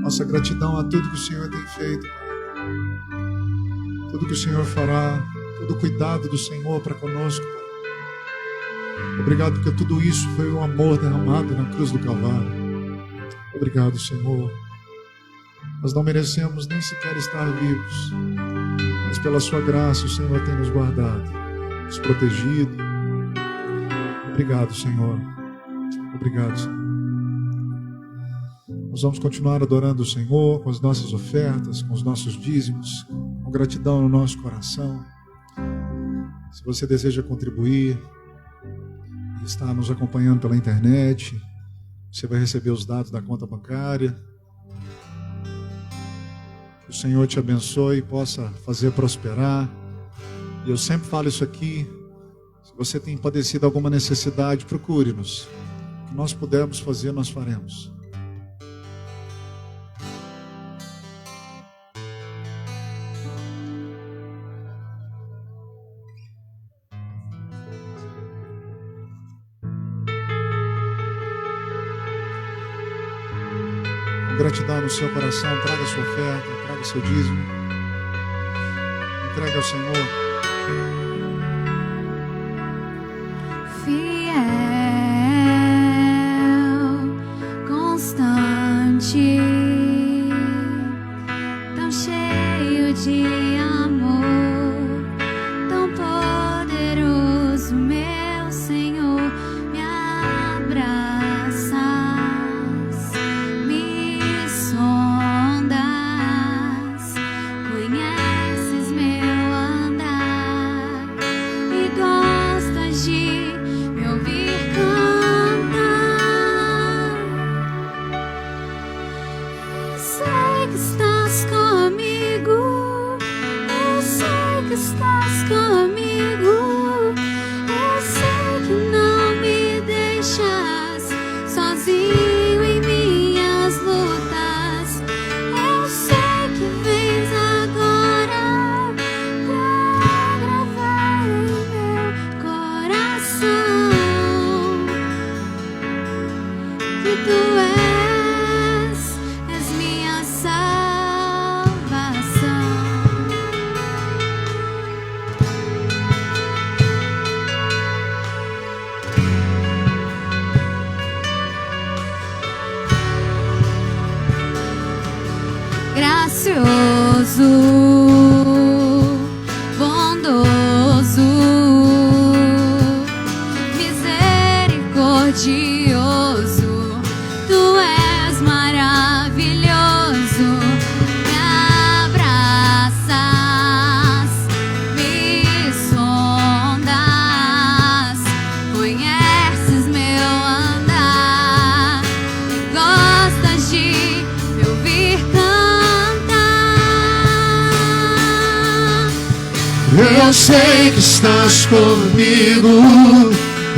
Nossa gratidão a tudo que o Senhor tem feito, Pai. Tudo que o Senhor fará, todo o cuidado do Senhor para conosco, Pai. Obrigado porque tudo isso foi um amor derramado na cruz do Calvário. Obrigado, Senhor. Nós não merecemos nem sequer estar vivos, mas pela sua graça o Senhor tem nos guardado, nos protegido. Obrigado, Senhor. Obrigado, Senhor. Nós vamos continuar adorando o Senhor com as nossas ofertas, com os nossos dízimos, com gratidão no nosso coração. Se você deseja contribuir e está nos acompanhando pela internet, você vai receber os dados da conta bancária. Que o Senhor te abençoe e possa fazer prosperar. E eu sempre falo isso aqui: se você tem padecido alguma necessidade, procure-nos. O que nós pudermos fazer, nós faremos. Gratidão no seu coração, traga sua oferta, traga seu dízimo, entregue ao Senhor. Fiel, constante, tão cheio de amor, tão poderoso, meu Senhor, me abraças, me sondas, conheces meu andar e gostas de me ouvir cantar. Eu sei que estás comigo, eu sei que estás comigo, eu sei que não me deixas sozinho em minhas lutas. Eu sei que vens agora pra gravar em meu coração que tu és minha salvação. Gracioso, bondoso, misericordioso, tu és maravilhoso. Me abraças, me sondas, conheces meu andar e gostas de me ouvir cantar. Eu sei que estás comigo,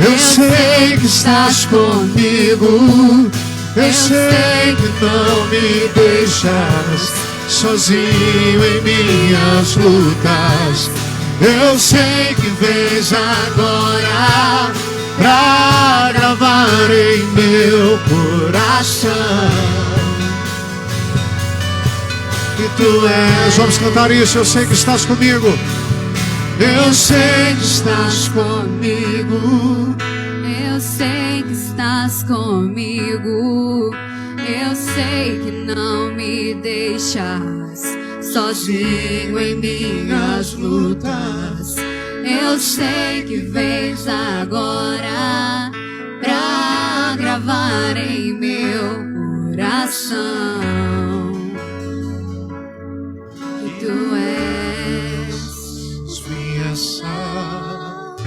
eu sei que estás comigo, eu sei que não me deixas sozinho em minhas lutas. Eu sei que vens agora pra gravar em meu coração que tu és. Vamos cantar isso. Eu sei que estás comigo. Eu sei que estás comigo. Eu sei que estás comigo, eu sei que não me deixas sozinho em minhas lutas. Eu sei que vens agora pra gravar em meu coração que tu és minha salvação.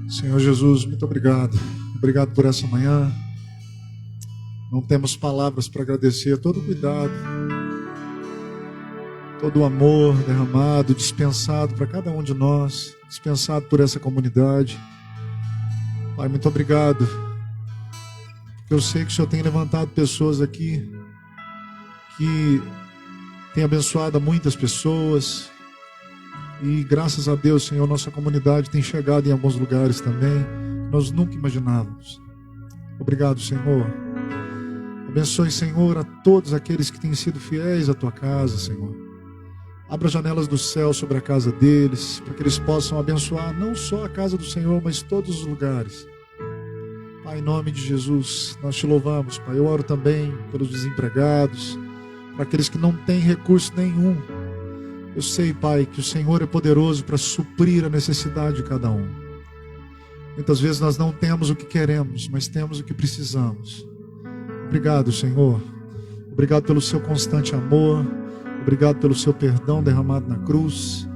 Senhor Jesus, muito obrigado. Obrigado por essa manhã. Não temos palavras para agradecer todo o cuidado, todo o amor derramado, dispensado para cada um de nós, dispensado por essa comunidade. Pai, muito obrigado, porque eu sei que o Senhor tem levantado pessoas aqui que tem abençoado muitas pessoas. E graças a Deus, Senhor, nossa comunidade tem chegado em alguns lugares também que nós nunca imaginávamos. Obrigado, Senhor. Abençoe, Senhor, a todos aqueles que têm sido fiéis à Tua casa, Senhor. Abra as janelas do céu sobre a casa deles, para que eles possam abençoar não só a casa do Senhor, mas todos os lugares. Pai, em nome de Jesus, nós Te louvamos, Pai. Eu oro também pelos desempregados, para aqueles que não têm recurso nenhum. Eu sei, Pai, que o Senhor é poderoso para suprir a necessidade de cada um. Muitas vezes nós não temos o que queremos, mas temos o que precisamos. Obrigado, Senhor. Obrigado pelo Seu constante amor. Obrigado pelo Seu perdão derramado na cruz.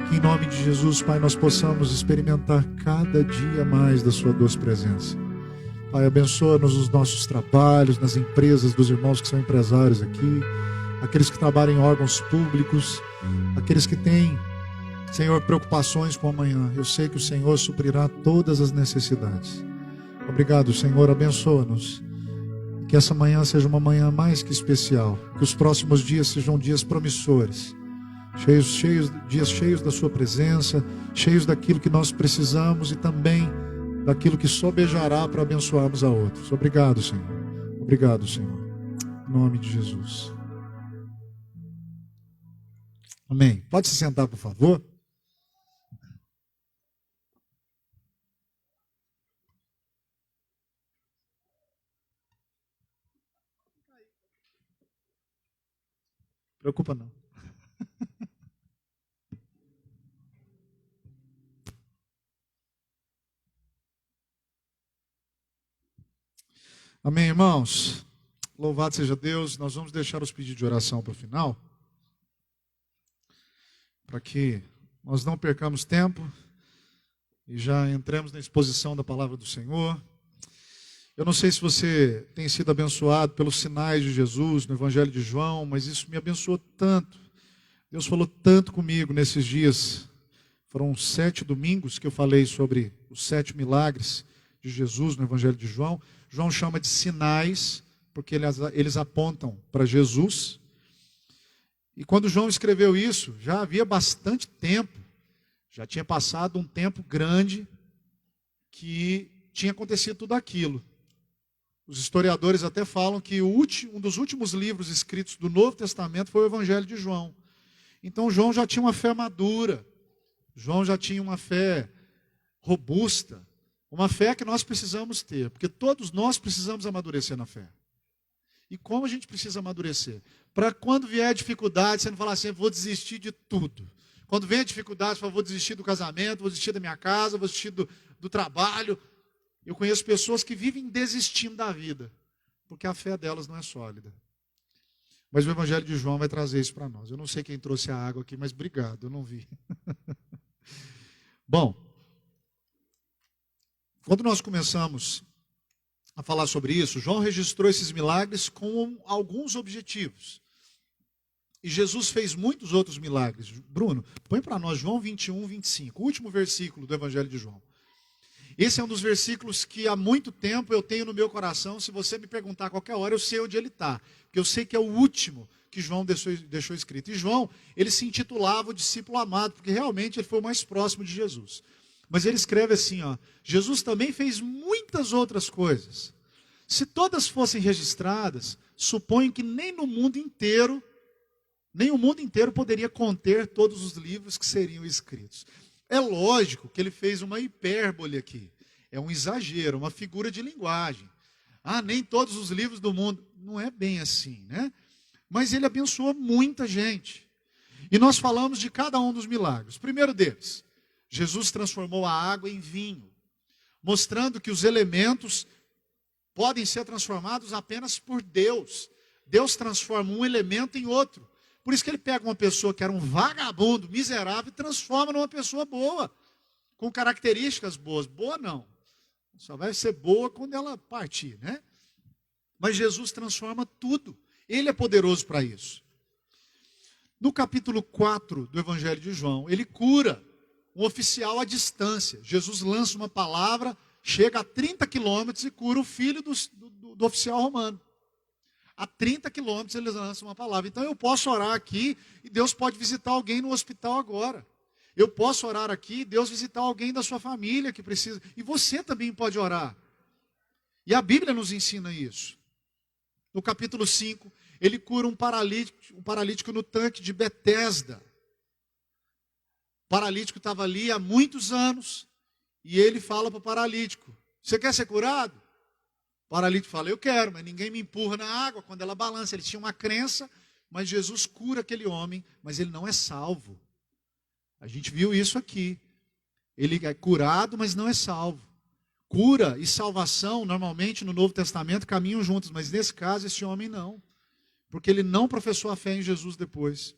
Que em nome de Jesus, Pai, nós possamos experimentar cada dia mais da Sua doce presença. Pai, abençoa-nos nos nossos trabalhos, nas empresas dos irmãos que são empresários aqui, aqueles que trabalham em órgãos públicos, aqueles que têm, Senhor, preocupações com amanhã. Eu sei que o Senhor suprirá todas as necessidades. Obrigado, Senhor, abençoa-nos. Que essa manhã seja uma manhã mais que especial. Que os próximos dias sejam dias promissores. Dias cheios da Sua presença, cheios daquilo que nós precisamos e também daquilo que sobejará para abençoarmos a outros. Obrigado, Senhor. Obrigado, Senhor. Em nome de Jesus. Amém. Pode se sentar, por favor. Preocupa não. Amém, irmãos? Louvado seja Deus. Nós vamos deixar os pedidos de oração para o final, para que nós não percamos tempo e já entremos na exposição da palavra do Senhor. Eu não sei se você tem sido abençoado pelos sinais de Jesus no Evangelho de João, mas isso me abençoou tanto. Deus falou tanto comigo nesses dias. Foram 7 domingos que eu falei sobre os 7 milagres de Jesus no Evangelho de João. João chama de sinais, porque eles apontam para Jesus. E quando João escreveu isso, já havia bastante tempo, já tinha passado um tempo grande que tinha acontecido tudo aquilo. Os historiadores até falam que um dos últimos livros escritos do Novo Testamento foi o Evangelho de João. Então João já tinha uma fé madura, João já tinha uma fé robusta, uma fé que nós precisamos ter, porque todos nós precisamos amadurecer na fé. E como a gente precisa amadurecer? Para quando vier a dificuldade, você não falar assim, vou desistir de tudo. Quando vem a dificuldade, você fala, vou desistir do casamento, vou desistir da minha casa, vou desistir do trabalho. Eu conheço pessoas que vivem desistindo da vida, porque a fé delas não é sólida. Mas o Evangelho de João vai trazer isso para nós. Eu não sei quem trouxe a água aqui, mas obrigado, eu não vi. Bom, quando nós começamos a falar sobre isso, João registrou esses milagres com alguns objetivos. E Jesus fez muitos outros milagres. Bruno, põe para nós João 21, 25, o último versículo do Evangelho de João. Esse é um dos versículos que há muito tempo eu tenho no meu coração. Se você me perguntar a qualquer hora, eu sei onde ele está. Porque eu sei que é o último que João deixou escrito. E João, ele se intitulava o discípulo amado, porque realmente ele foi o mais próximo de Jesus. Mas ele escreve assim, ó, Jesus também fez muitas outras coisas. Se todas fossem registradas, suponho que nem o mundo inteiro poderia conter todos os livros que seriam escritos. É lógico que ele fez uma hipérbole aqui. É um exagero, uma figura de linguagem. Nem todos os livros do mundo. Não é bem assim, né? Mas ele abençoou muita gente. E nós falamos de cada um dos milagres. O primeiro deles, Jesus transformou a água em vinho, mostrando que os elementos podem ser transformados apenas por Deus. Deus transforma um elemento em outro. Por isso que ele pega uma pessoa que era um vagabundo, miserável, e transforma numa pessoa boa, com características boas. Boa não, só vai ser boa quando ela partir, né? Mas Jesus transforma tudo. Ele é poderoso para isso. No capítulo 4 do Evangelho de João, ele cura um oficial à distância. Jesus lança uma palavra, chega a 30 quilômetros e cura o filho do oficial romano. A 30 quilômetros eles lançam uma palavra. Então eu posso orar aqui e Deus pode visitar alguém no hospital agora. Eu posso orar aqui e Deus visitar alguém da sua família que precisa. E você também pode orar. E a Bíblia nos ensina isso. No capítulo 5, ele cura um paralítico no tanque de Betesda. O paralítico estava ali há muitos anos. E ele fala para o paralítico: você quer ser curado? O paralítico fala: eu quero, mas ninguém me empurra na água quando ela balança. Ele tinha uma crença, mas Jesus cura aquele homem, mas ele não é salvo. A gente viu isso aqui. Ele é curado, mas não é salvo. Cura e salvação, normalmente no Novo Testamento, caminham juntos, mas nesse caso esse homem não. Porque ele não professou a fé em Jesus depois.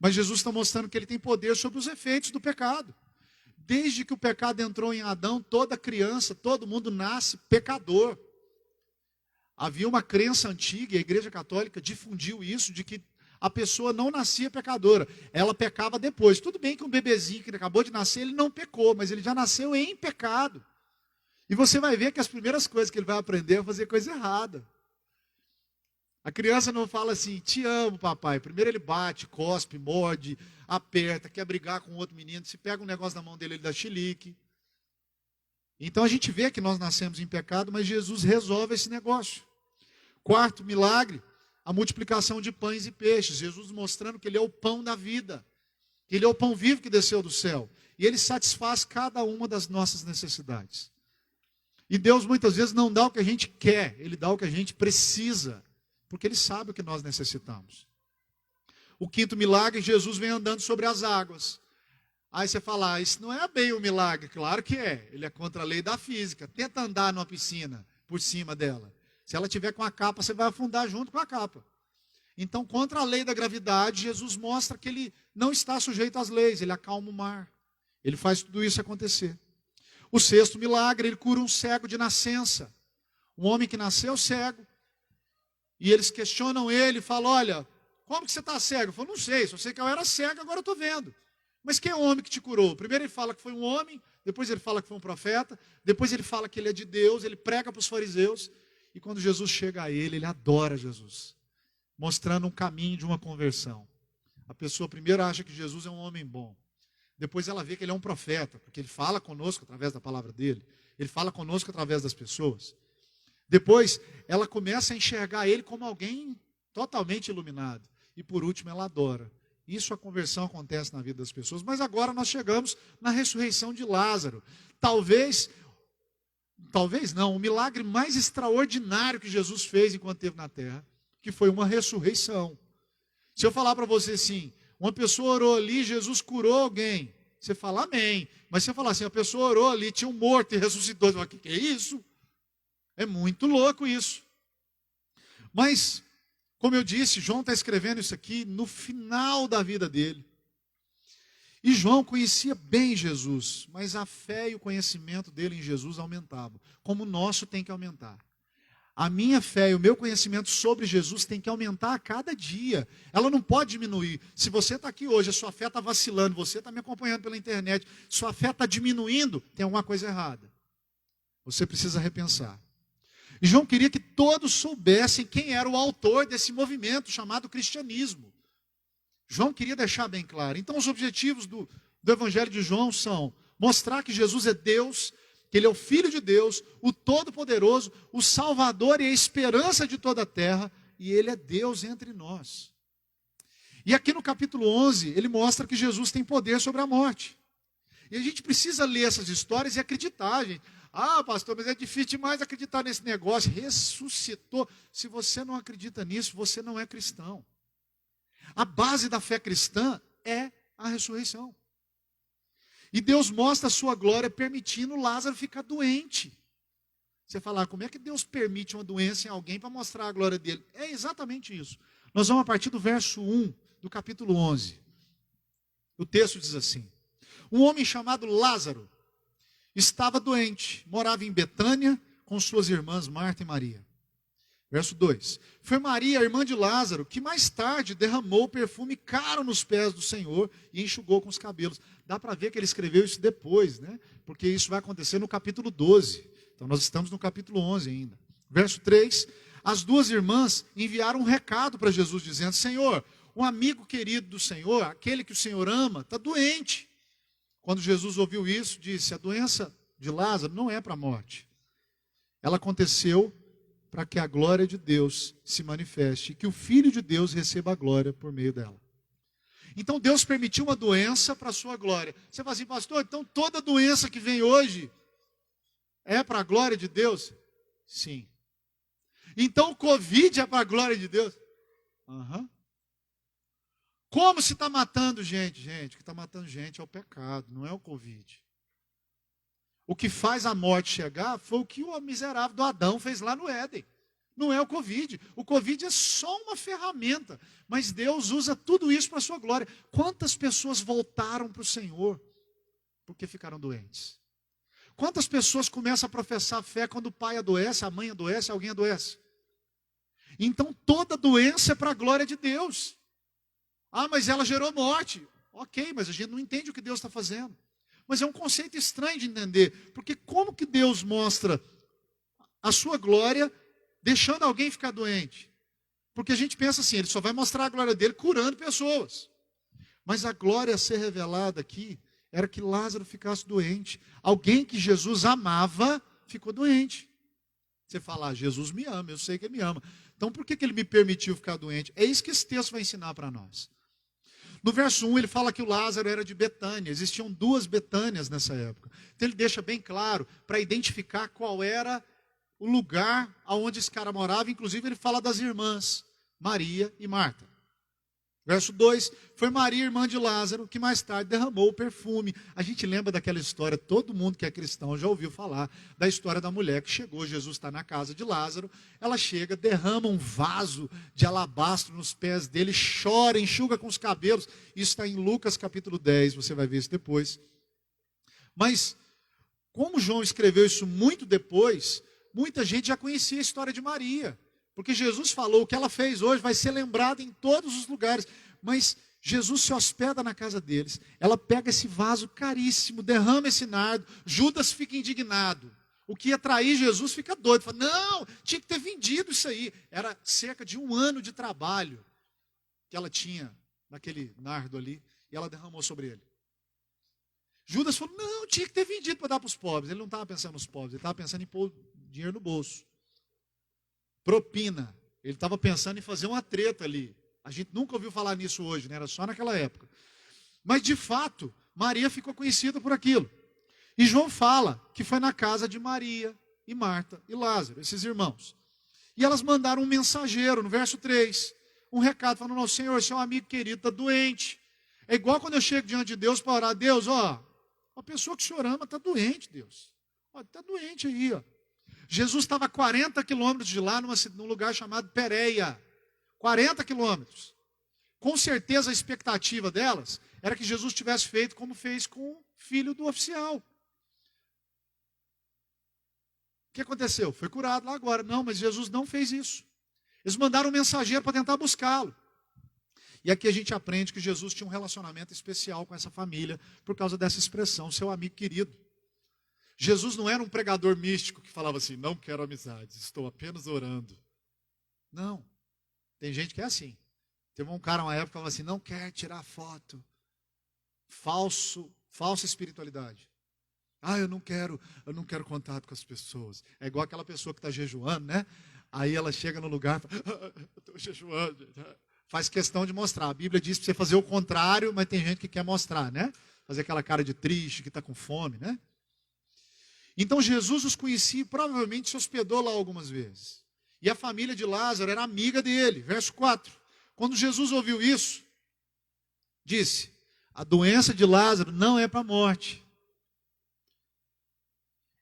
Mas Jesus está mostrando que ele tem poder sobre os efeitos do pecado. Desde que o pecado entrou em Adão, toda criança, todo mundo nasce pecador. Havia uma crença antiga, e a Igreja Católica difundiu isso, de que a pessoa não nascia pecadora, ela pecava depois. Tudo bem que um bebezinho que acabou de nascer, ele não pecou, mas ele já nasceu em pecado. E você vai ver que as primeiras coisas que ele vai aprender é fazer coisa errada. A criança não fala assim: te amo, papai. Primeiro ele bate, cospe, morde, aperta, quer brigar com outro menino. Se pega um negócio na mão dele, ele dá chilique. Então a gente vê que nós nascemos em pecado, mas Jesus resolve esse negócio. Quarto milagre, a multiplicação de pães e peixes. Jesus mostrando que ele é o pão da vida. Que ele é o pão vivo que desceu do céu. E ele satisfaz cada uma das nossas necessidades. E Deus muitas vezes não dá o que a gente quer, ele dá o que a gente precisa. Porque ele sabe o que nós necessitamos. O quinto milagre, Jesus vem andando sobre as águas. Aí você fala: isso não é bem um milagre. Claro que é. Ele é contra a lei da física. Tenta andar numa piscina por cima dela. Se ela tiver com a capa, você vai afundar junto com a capa. Então, contra a lei da gravidade, Jesus mostra que ele não está sujeito às leis. Ele acalma o mar. Ele faz tudo isso acontecer. O sexto milagre, ele cura um cego de nascença. Um homem que nasceu cego. E eles questionam ele, falam: olha, como que você está cego? Ele falou: não sei, só sei que eu era cego, agora eu estou vendo. Mas quem é o homem que te curou? Primeiro ele fala que foi um homem, depois ele fala que foi um profeta, depois ele fala que ele é de Deus, ele prega para os fariseus. E quando Jesus chega a ele adora Jesus, mostrando um caminho de uma conversão. A pessoa primeiro acha que Jesus é um homem bom. Depois ela vê que ele é um profeta, porque ele fala conosco através da palavra dele. Ele fala conosco através das pessoas. Depois, ela começa a enxergar ele como alguém totalmente iluminado. E por último, ela adora. Isso, a conversão acontece na vida das pessoas. Mas agora nós chegamos na ressurreição de Lázaro. Talvez não, o milagre mais extraordinário que Jesus fez enquanto esteve na terra, que foi uma ressurreição. Se eu falar para você assim, uma pessoa orou ali, Jesus curou alguém, você fala amém. Mas se eu falar assim, a pessoa orou ali, tinha um morto e ressuscitou, você fala: que é isso? É muito louco isso. Mas, como eu disse, João está escrevendo isso aqui no final da vida dele. E João conhecia bem Jesus, mas a fé e o conhecimento dele em Jesus aumentavam, como o nosso tem que aumentar. A minha fé e o meu conhecimento sobre Jesus tem que aumentar a cada dia. Ela não pode diminuir. Se você está aqui hoje, a sua fé está vacilando, você está me acompanhando pela internet, sua fé está diminuindo, tem alguma coisa errada. Você precisa repensar. E João queria que todos soubessem quem era o autor desse movimento chamado cristianismo. João queria deixar bem claro. Então os objetivos do Evangelho de João são mostrar que Jesus é Deus, que Ele é o Filho de Deus, o Todo-Poderoso, o Salvador e a esperança de toda a terra, e Ele é Deus entre nós. E aqui no capítulo 11, ele mostra que Jesus tem poder sobre a morte. E a gente precisa ler essas histórias e acreditar, gente. Ah, pastor, mas é difícil demais acreditar nesse negócio. Ressuscitou. Se você não acredita nisso, você não é cristão. A base da fé cristã é a ressurreição. E Deus mostra a sua glória permitindo Lázaro ficar doente. Você fala: como é que Deus permite uma doença em alguém para mostrar a glória dele? É exatamente isso. Nós vamos a partir do verso 1 do capítulo 11. O texto diz assim: um homem chamado Lázaro estava doente, morava em Betânia com suas irmãs Marta e Maria. Verso 2. Foi Maria, a irmã de Lázaro, que mais tarde derramou perfume caro nos pés do Senhor e enxugou com os cabelos. Dá para ver que ele escreveu isso depois, né? Porque isso vai acontecer no capítulo 12. Então nós estamos no capítulo 11 ainda. Verso 3, as duas irmãs enviaram um recado para Jesus, dizendo: Senhor, um amigo querido do Senhor, aquele que o Senhor ama, está doente. Quando Jesus ouviu isso, disse: a doença de Lázaro não é para a morte. Ela aconteceu para que a glória de Deus se manifeste, e que o Filho de Deus receba a glória por meio dela. Então Deus permitiu uma doença para a sua glória. Você fala assim: pastor, então toda doença que vem hoje é para a glória de Deus? Sim. Então o Covid é para a glória de Deus? Uhum. Como se está matando gente? Gente, o que está matando gente é o pecado, não é o Covid. O que faz a morte chegar foi o que o miserável do Adão fez lá no Éden. Não é o Covid. O Covid é só uma ferramenta. Mas Deus usa tudo isso para a sua glória. Quantas pessoas voltaram para o Senhor porque ficaram doentes? Quantas pessoas começam a professar fé quando o pai adoece, a mãe adoece, alguém adoece? Então toda doença é para a glória de Deus. Ah, mas ela gerou morte. Ok, mas a gente não entende o que Deus está fazendo. Mas é um conceito estranho de entender. Porque como que Deus mostra a sua glória deixando alguém ficar doente? Porque a gente pensa assim, ele só vai mostrar a glória dele curando pessoas. Mas a glória a ser revelada aqui era que Lázaro ficasse doente. Alguém que Jesus amava ficou doente. Você fala: Jesus me ama, eu sei que ele me ama. Então por que ele me permitiu ficar doente? É isso que esse texto vai ensinar para nós. No verso 1 ele fala que o Lázaro era de Betânia. Existiam 2 Betânias nessa época. Então ele deixa bem claro para identificar qual era o lugar onde esse cara morava. Inclusive ele fala das irmãs, Maria e Marta. Verso 2, foi Maria, irmã de Lázaro, que mais tarde derramou o perfume. A gente lembra daquela história, todo mundo que é cristão já ouviu falar, da história da mulher que chegou, Jesus está na casa de Lázaro, ela chega, derrama um vaso de alabastro nos pés dele, chora, enxuga com os cabelos. Isso está em Lucas capítulo 10, você vai ver isso depois. Mas, como João escreveu isso muito depois, muita gente já conhecia a história de Maria. Porque Jesus falou, o que ela fez hoje vai ser lembrado em todos os lugares. Mas Jesus se hospeda na casa deles. Ela pega esse vaso caríssimo, derrama esse nardo. Judas fica indignado. O que ia trair Jesus fica doido. Fala: não, tinha que ter vendido isso aí. Era cerca de 1 ano de trabalho que ela tinha naquele nardo ali. E ela derramou sobre ele. Judas falou: não, tinha que ter vendido para dar para os pobres. Ele não estava pensando nos pobres, ele estava pensando em pôr dinheiro no bolso. Propina. Ele estava pensando em fazer uma treta ali. A gente nunca ouviu falar nisso hoje, né? Era só naquela época. Mas de fato, Maria ficou conhecida por aquilo. E João fala que foi na casa de Maria e Marta e Lázaro, esses irmãos. E elas mandaram um mensageiro, no verso 3, um recado falando: não, Senhor, seu amigo querido está doente. É igual quando eu chego diante de Deus para orar: Deus, ó, a pessoa que o Senhor ama está doente, Deus. Está doente aí, ó. Jesus estava a 40 quilômetros de lá, num lugar chamado Pérea. 40 quilômetros. Com certeza a expectativa delas era que Jesus tivesse feito como fez com o filho do oficial. O que aconteceu? Foi curado lá agora. Não, mas Jesus não fez isso. Eles mandaram um mensageiro para tentar buscá-lo. E aqui a gente aprende que Jesus tinha um relacionamento especial com essa família por causa dessa expressão, seu amigo querido. Jesus não era um pregador místico que falava assim: não quero amizades, estou apenas orando. Não. Tem gente que é assim. Teve um cara uma época que falava assim: não quer tirar foto. Falsa espiritualidade. Ah, eu não quero contato com as pessoas. É igual aquela pessoa que está jejuando, né? Aí ela chega no lugar e fala: eu estou jejuando. Faz questão de mostrar. A Bíblia diz para você fazer o contrário, mas tem gente que quer mostrar, né? Fazer aquela cara de triste, que está com fome, né? Então Jesus os conhecia e provavelmente se hospedou lá algumas vezes. E a família de Lázaro era amiga dele. Verso 4. Quando Jesus ouviu isso, disse: a doença de Lázaro não é para a morte.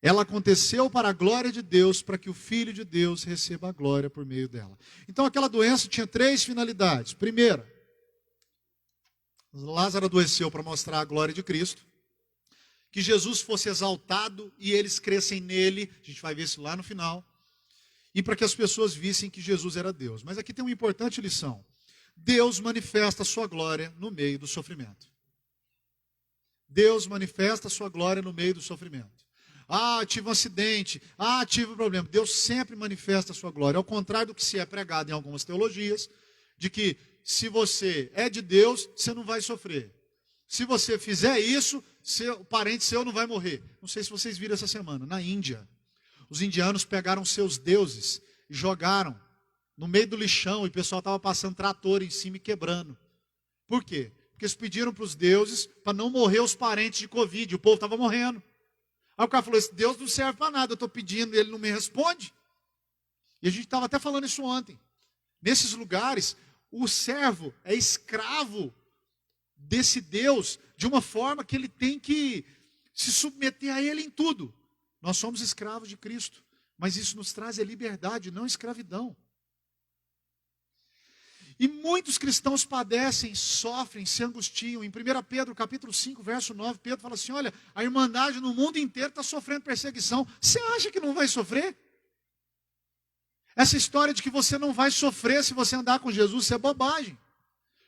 Ela aconteceu para a glória de Deus, para que o Filho de Deus receba a glória por meio dela. Então aquela doença tinha 3 finalidades. Primeira, Lázaro adoeceu para mostrar a glória de Cristo. Que Jesus fosse exaltado e eles crescem nele. A gente vai ver isso lá no final. E para que as pessoas vissem que Jesus era Deus. Mas aqui tem uma importante lição. Deus manifesta a sua glória no meio do sofrimento. Deus manifesta a sua glória no meio do sofrimento. tive um acidente, tive um problema. Deus sempre manifesta a sua glória. Ao contrário do que se é pregado em algumas teologias, de que se você é de Deus, você não vai sofrer. Se você fizer isso, o parente seu não vai morrer. Não sei se vocês viram essa semana, na Índia. Os indianos pegaram seus deuses e jogaram no meio do lixão, e o pessoal estava passando trator em cima e quebrando. Por quê? Porque eles pediram para os deuses para não morrer os parentes de Covid, e o povo estava morrendo. Aí o cara falou, esse Deus não serve para nada, eu estou pedindo e ele não me responde. E a gente estava até falando isso ontem. Nesses lugares, o servo é escravo desse Deus de uma forma que ele tem que se submeter a ele em tudo. Nós somos escravos de Cristo, mas isso nos traz a liberdade, não escravidão. E muitos cristãos padecem, sofrem, se angustiam. Em 1 Pedro capítulo 5, verso 9, Pedro fala assim, olha, a irmandade no mundo inteiro está sofrendo perseguição. Você acha que não vai sofrer? Essa história de que você não vai sofrer se você andar com Jesus, isso é bobagem.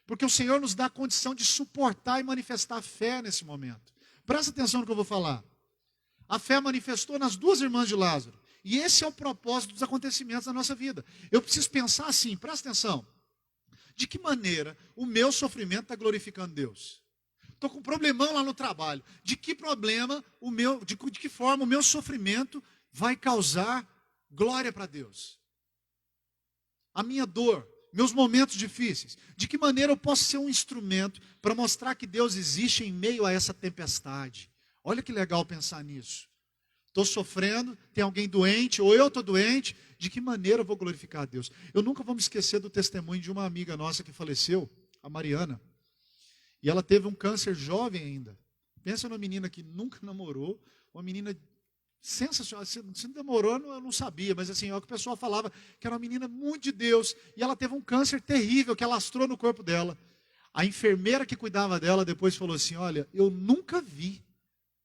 Porque o Senhor nos dá a condição de suportar e manifestar fé nesse momento. Presta atenção no que eu vou falar. A fé manifestou nas duas irmãs de Lázaro. E esse é o propósito dos acontecimentos da nossa vida. Eu preciso pensar assim, presta atenção. De que maneira o meu sofrimento está glorificando Deus? Estou com um problemão lá no trabalho. De que forma o meu sofrimento vai causar glória para Deus? A minha dor, meus momentos difíceis. De que maneira eu posso ser um instrumento para mostrar que Deus existe em meio a essa tempestade? Olha que legal pensar nisso. Estou sofrendo, tem alguém doente, ou eu estou doente. De que maneira eu vou glorificar a Deus? Eu nunca vou me esquecer do testemunho de uma amiga nossa que faleceu, a Mariana. E ela teve um câncer jovem ainda. Pensa numa menina que nunca namorou, uma menina sensacional. Se demorou, eu não sabia, mas assim, é o que o pessoal falava, que era uma menina muito de Deus. E ela teve um câncer terrível que alastrou no corpo dela. A enfermeira que cuidava dela depois falou assim, olha, eu nunca vi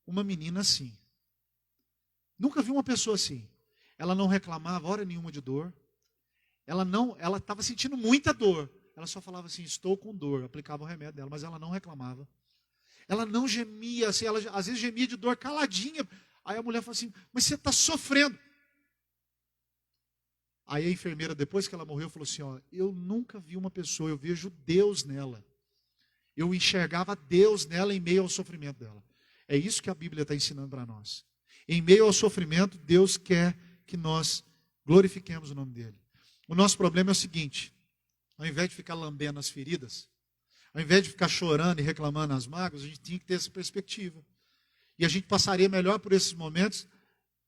uma menina assim. Nunca vi uma pessoa assim. Ela não reclamava hora nenhuma de dor. Ela estava sentindo muita dor. Ela só falava assim, estou com dor. Aplicava o remédio dela, mas ela não reclamava. Ela não gemia, assim, ela às vezes gemia de dor caladinha. Aí a mulher falou assim, mas você está sofrendo. Aí a enfermeira, depois que ela morreu, falou assim, eu nunca vi uma pessoa, eu vejo Deus nela. Eu enxergava Deus nela em meio ao sofrimento dela. É isso que a Bíblia está ensinando para nós. Em meio ao sofrimento, Deus quer que nós glorifiquemos o nome dele. O nosso problema é o seguinte, ao invés de ficar lambendo as feridas, ao invés de ficar chorando e reclamando as mágoas, a gente tinha que ter essa perspectiva. E a gente passaria melhor por esses momentos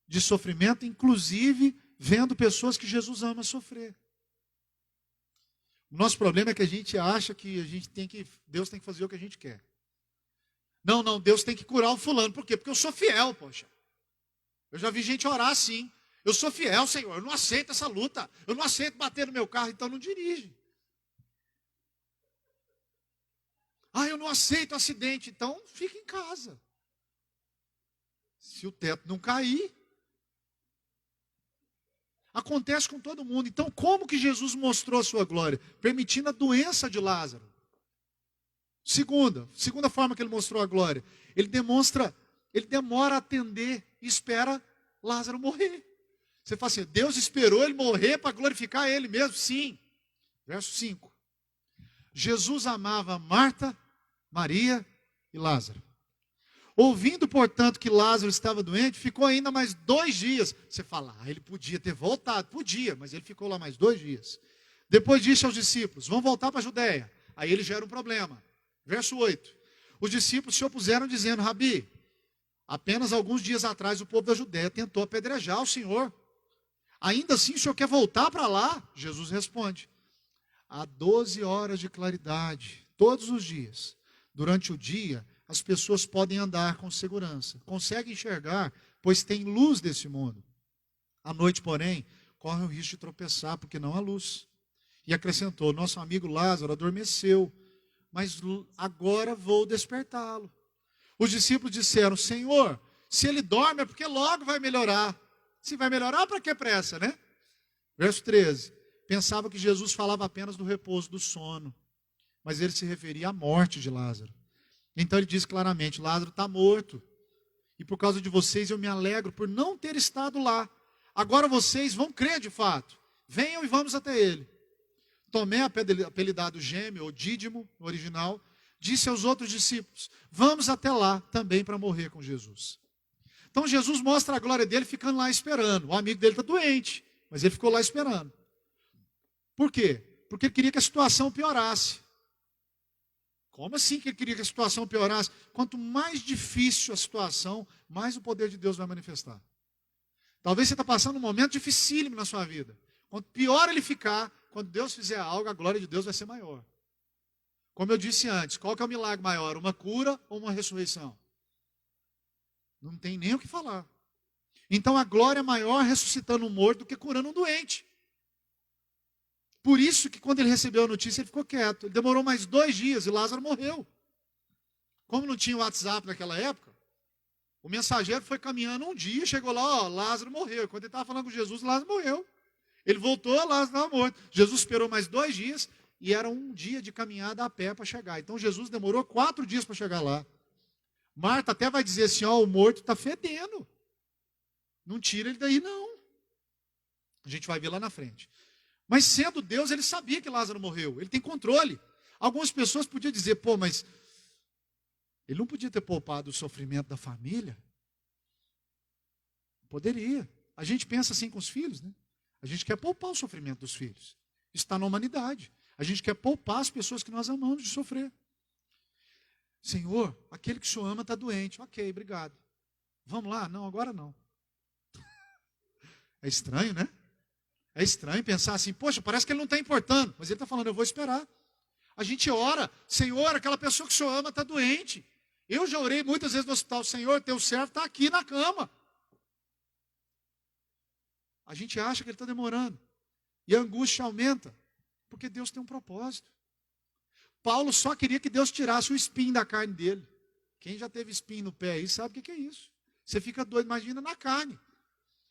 de sofrimento, inclusive vendo pessoas que Jesus ama sofrer. O nosso problema é que a gente acha que Deus tem que fazer o que a gente quer. Não, Deus tem que curar o fulano. Por quê? Porque eu sou fiel, poxa. Eu já vi gente orar assim. Eu sou fiel, Senhor, eu não aceito essa luta. Eu não aceito bater no meu carro, então não dirige. Eu não aceito acidente, então fica em casa. Se o teto não cair, acontece com todo mundo. Então, como que Jesus mostrou a sua glória? Permitindo a doença de Lázaro. Segunda forma que ele mostrou a glória. Ele demora a atender e espera Lázaro morrer. Você fala assim, Deus esperou ele morrer para glorificar ele mesmo? Sim. Verso 5. Jesus amava Marta, Maria e Lázaro. Ouvindo, portanto, que Lázaro estava doente, ficou ainda mais 2 dias. Você fala, ele podia ter voltado. Podia, mas ele ficou lá mais 2 dias. Depois disse aos discípulos, vão voltar para a Judéia. Aí ele gera um problema. Verso 8. Os discípulos se opuseram dizendo, Rabi, apenas alguns dias atrás o povo da Judéia tentou apedrejar o Senhor. Ainda assim o Senhor quer voltar para lá? Jesus responde, há 12 horas de claridade, todos os dias. Durante o dia, as pessoas podem andar com segurança, conseguem enxergar, pois tem luz desse mundo. À noite, porém, corre o risco de tropeçar, porque não há luz. E acrescentou, nosso amigo Lázaro adormeceu, mas agora vou despertá-lo. Os discípulos disseram, Senhor, se ele dorme é porque logo vai melhorar. Se vai melhorar, para que pressa, né? Verso 13. Pensava que Jesus falava apenas do repouso do sono, mas ele se referia à morte de Lázaro. Então ele diz claramente, Lázaro está morto. E por causa de vocês eu me alegro por não ter estado lá. Agora vocês vão crer de fato. Venham e vamos até ele. Tomé, apelidado Gêmeo, ou Dídimo, no original, disse aos outros discípulos: vamos até lá também para morrer com Jesus. Então Jesus mostra a glória dele ficando lá esperando. O amigo dele está doente, mas ele ficou lá esperando. Por quê? Porque ele queria que a situação piorasse. Como assim que ele queria que a situação piorasse? Quanto mais difícil a situação, mais o poder de Deus vai manifestar. Talvez você está passando um momento dificílimo na sua vida. Quanto pior ele ficar, quando Deus fizer algo, a glória de Deus vai ser maior. Como eu disse antes, qual que é o milagre maior? Uma cura ou uma ressurreição? Não tem nem o que falar. Então a glória é maior ressuscitando um morto do que curando um doente. Por isso que quando ele recebeu a notícia, ele ficou quieto. Ele demorou mais 2 dias e Lázaro morreu. Como não tinha WhatsApp naquela época, o mensageiro foi caminhando um dia, chegou lá, Lázaro morreu. Quando ele estava falando com Jesus, Lázaro morreu. Ele voltou, Lázaro estava morto. Jesus esperou mais 2 dias e era um dia de caminhada a pé para chegar. Então Jesus demorou 4 dias para chegar lá. Marta até vai dizer assim, o morto está fedendo. Não tira ele daí não. A gente vai ver lá na frente. Mas sendo Deus, ele sabia que Lázaro morreu. Ele tem controle. Algumas pessoas podiam dizer, mas ele não podia ter poupado o sofrimento da família? Poderia. A gente pensa assim com os filhos, né? A gente quer poupar o sofrimento dos filhos. Isso está na humanidade. A gente quer poupar as pessoas que nós amamos de sofrer. Senhor, aquele que o Senhor ama está doente. Ok, obrigado. Vamos lá? Não, agora não. É estranho, né? É estranho pensar assim, poxa, parece que ele não está importando. Mas ele está falando, eu vou esperar. A gente ora, Senhor, aquela pessoa que o Senhor ama está doente. Eu já orei muitas vezes no hospital, Senhor, teu servo está aqui na cama. A gente acha que ele está demorando. E a angústia aumenta. Porque Deus tem um propósito. Paulo só queria que Deus tirasse o espinho da carne dele. Quem já teve espinho no pé aí sabe o que é isso. Você fica doido, imagina na carne.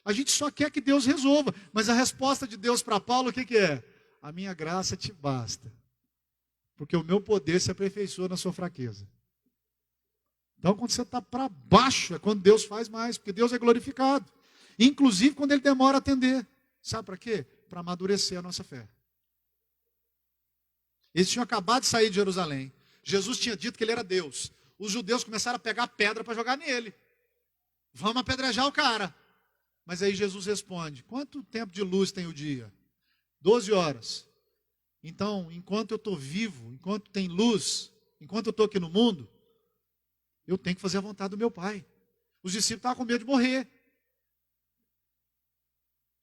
A gente só quer que Deus resolva. Mas a resposta de Deus para Paulo, o que é? A minha graça te basta. Porque o meu poder se aperfeiçoa na sua fraqueza. Então quando você está para baixo, é quando Deus faz mais. Porque Deus é glorificado. Inclusive quando ele demora a atender. Sabe para quê? Para amadurecer a nossa fé. Eles tinham acabado de sair de Jerusalém. Jesus tinha dito que ele era Deus. Os judeus começaram a pegar pedra para jogar nele. Vamos apedrejar o cara. Mas aí Jesus responde, quanto tempo de luz tem o dia? 12 horas. Então, enquanto eu estou vivo, enquanto tem luz, enquanto eu estou aqui no mundo, eu tenho que fazer a vontade do meu Pai. Os discípulos estavam com medo de morrer.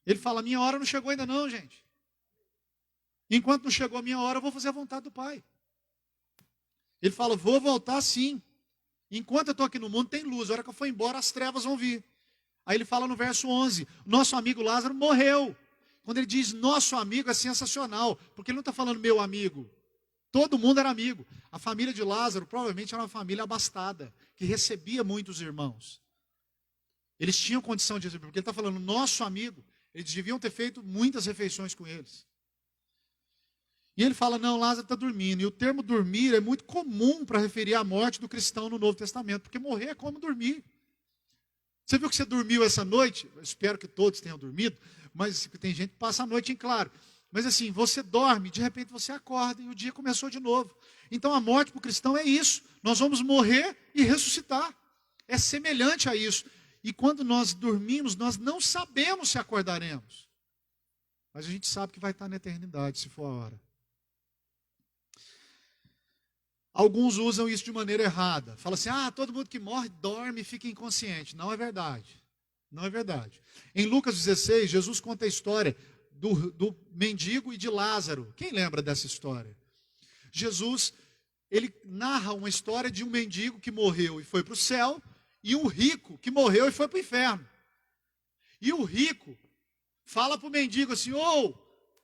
Ele fala, minha hora não chegou ainda não, gente. Enquanto não chegou a minha hora, eu vou fazer a vontade do Pai. Ele fala, vou voltar sim. Enquanto eu estou aqui no mundo, tem luz. A hora que eu for embora, as trevas vão vir. Aí ele fala no verso 11, nosso amigo Lázaro morreu. Quando ele diz nosso amigo, é sensacional. Porque ele não está falando meu amigo. Todo mundo era amigo. A família de Lázaro provavelmente era uma família abastada, que recebia muitos irmãos. Eles tinham condição de receber, porque ele está falando nosso amigo. Eles deviam ter feito muitas refeições com eles. E ele fala, não, Lázaro está dormindo. E o termo dormir é muito comum para referir à morte do cristão no Novo Testamento. Porque morrer é como dormir. Você viu que você dormiu essa noite? Eu espero que todos tenham dormido. Mas tem gente que passa a noite em claro. Mas assim, você dorme, de repente você acorda e o dia começou de novo. Então a morte para o cristão é isso. Nós vamos morrer e ressuscitar. É semelhante a isso. E quando nós dormimos, nós não sabemos se acordaremos. Mas a gente sabe que vai estar na eternidade, se for a hora. Alguns usam isso de maneira errada. Fala assim, todo mundo que morre, dorme e fica inconsciente. Não é verdade. Não é verdade. Em Lucas 16, Jesus conta a história do mendigo e de Lázaro. Quem lembra dessa história? Jesus, ele narra uma história de um mendigo que morreu e foi para o céu, e um rico que morreu e foi para o inferno. E o rico fala para o mendigo assim,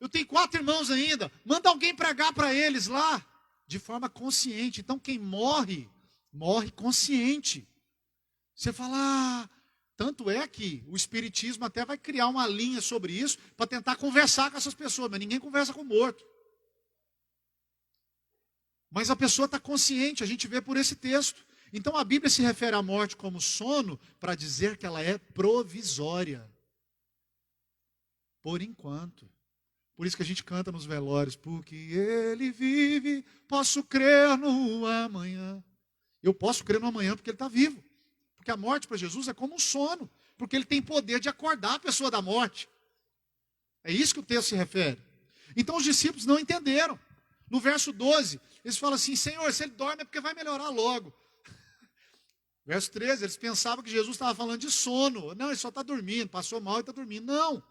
eu tenho 4 irmãos ainda, manda alguém pregar para eles lá. De forma consciente. Então quem morre, morre consciente. Você fala, tanto é que o Espiritismo até vai criar uma linha sobre isso, para tentar conversar com essas pessoas, mas ninguém conversa com o morto. Mas a pessoa está consciente, a gente vê por esse texto. Então a Bíblia se refere à morte como sono para dizer que ela é provisória. Por enquanto. Por isso que a gente canta nos velórios, porque ele vive, posso crer no amanhã. Eu posso crer no amanhã porque ele está vivo. Porque a morte para Jesus é como um sono, porque ele tem poder de acordar a pessoa da morte. É isso que o texto se refere. Então os discípulos não entenderam. No verso 12, eles falam assim, Senhor, se ele dorme é porque vai melhorar logo. Verso 13, eles pensavam que Jesus estava falando de sono. Não, ele só está dormindo, passou mal e está dormindo. Não.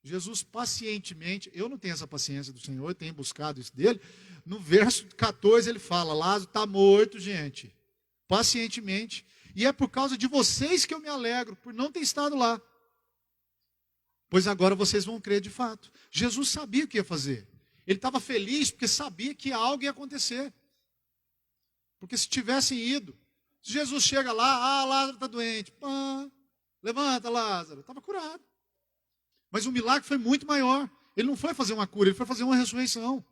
Jesus pacientemente, eu não tenho essa paciência do Senhor, eu tenho buscado isso dele. No verso 14 ele fala, Lázaro está morto, gente. Pacientemente. E é por causa de vocês que eu me alegro, por não ter estado lá. Pois agora vocês vão crer de fato. Jesus sabia o que ia fazer. Ele estava feliz porque sabia que algo ia acontecer. Porque se tivessem ido, se Jesus chega lá, Lázaro está doente. Pá, levanta, Lázaro. Estava curado. Mas o milagre foi muito maior. Ele não foi fazer uma cura, ele foi fazer uma ressurreição.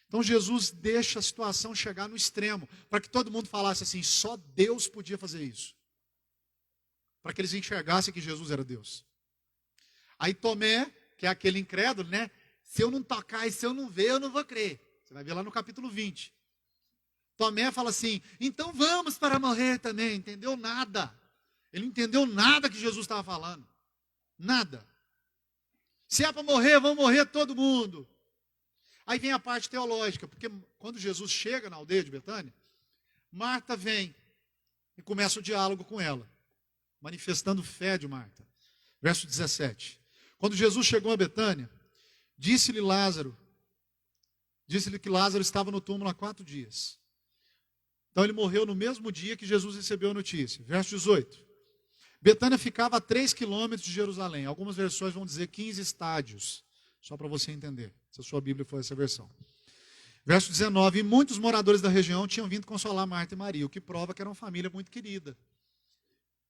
Então Jesus deixa a situação chegar no extremo, para que todo mundo falasse assim, só Deus podia fazer isso. Para que eles enxergassem que Jesus era Deus. Aí Tomé, que é aquele incrédulo, né? Se eu não tocar e se eu não ver, eu não vou crer. Você vai ver lá no capítulo 20. Tomé fala assim, então vamos para morrer também. Entendeu nada. Ele não entendeu nada que Jesus estava falando. Nada. Se é para morrer, vão morrer todo mundo. Aí vem a parte teológica, porque quando Jesus chega na aldeia de Betânia, Marta vem e começa o diálogo com ela, manifestando fé de Marta. Verso 17. Quando Jesus chegou a Betânia, disse-lhe que Lázaro estava no túmulo há 4 dias. Então ele morreu no mesmo dia que Jesus recebeu a notícia. Verso 18. Betânia ficava a 3 quilômetros de Jerusalém. Algumas versões vão dizer 15 estádios. Só para você entender, se a sua Bíblia for essa versão. Verso 19. E muitos moradores da região tinham vindo consolar Marta e Maria, o que prova que era uma família muito querida.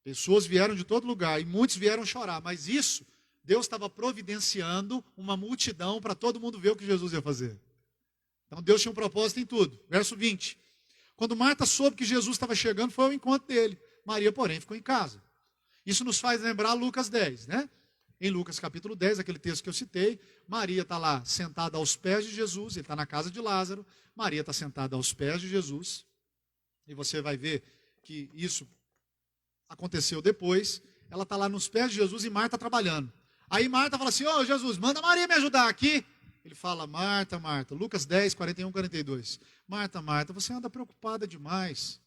Pessoas vieram de todo lugar e muitos vieram chorar. Mas isso, Deus estava providenciando uma multidão para todo mundo ver o que Jesus ia fazer. Então Deus tinha um propósito em tudo. Verso 20. Quando Marta soube que Jesus estava chegando, foi ao encontro dele. Maria, porém, ficou em casa. Isso nos faz lembrar Lucas 10, né? Em Lucas capítulo 10, aquele texto que eu citei, Maria está lá sentada aos pés de Jesus, ele está na casa de Lázaro, Maria está sentada aos pés de Jesus, e você vai ver que isso aconteceu depois, ela está lá nos pés de Jesus e Marta trabalhando. Aí Marta fala assim, ô Jesus, manda Maria me ajudar aqui. Ele fala, Marta, Marta, Lucas 10, 41, 42. Marta, Marta, você anda preocupada demais.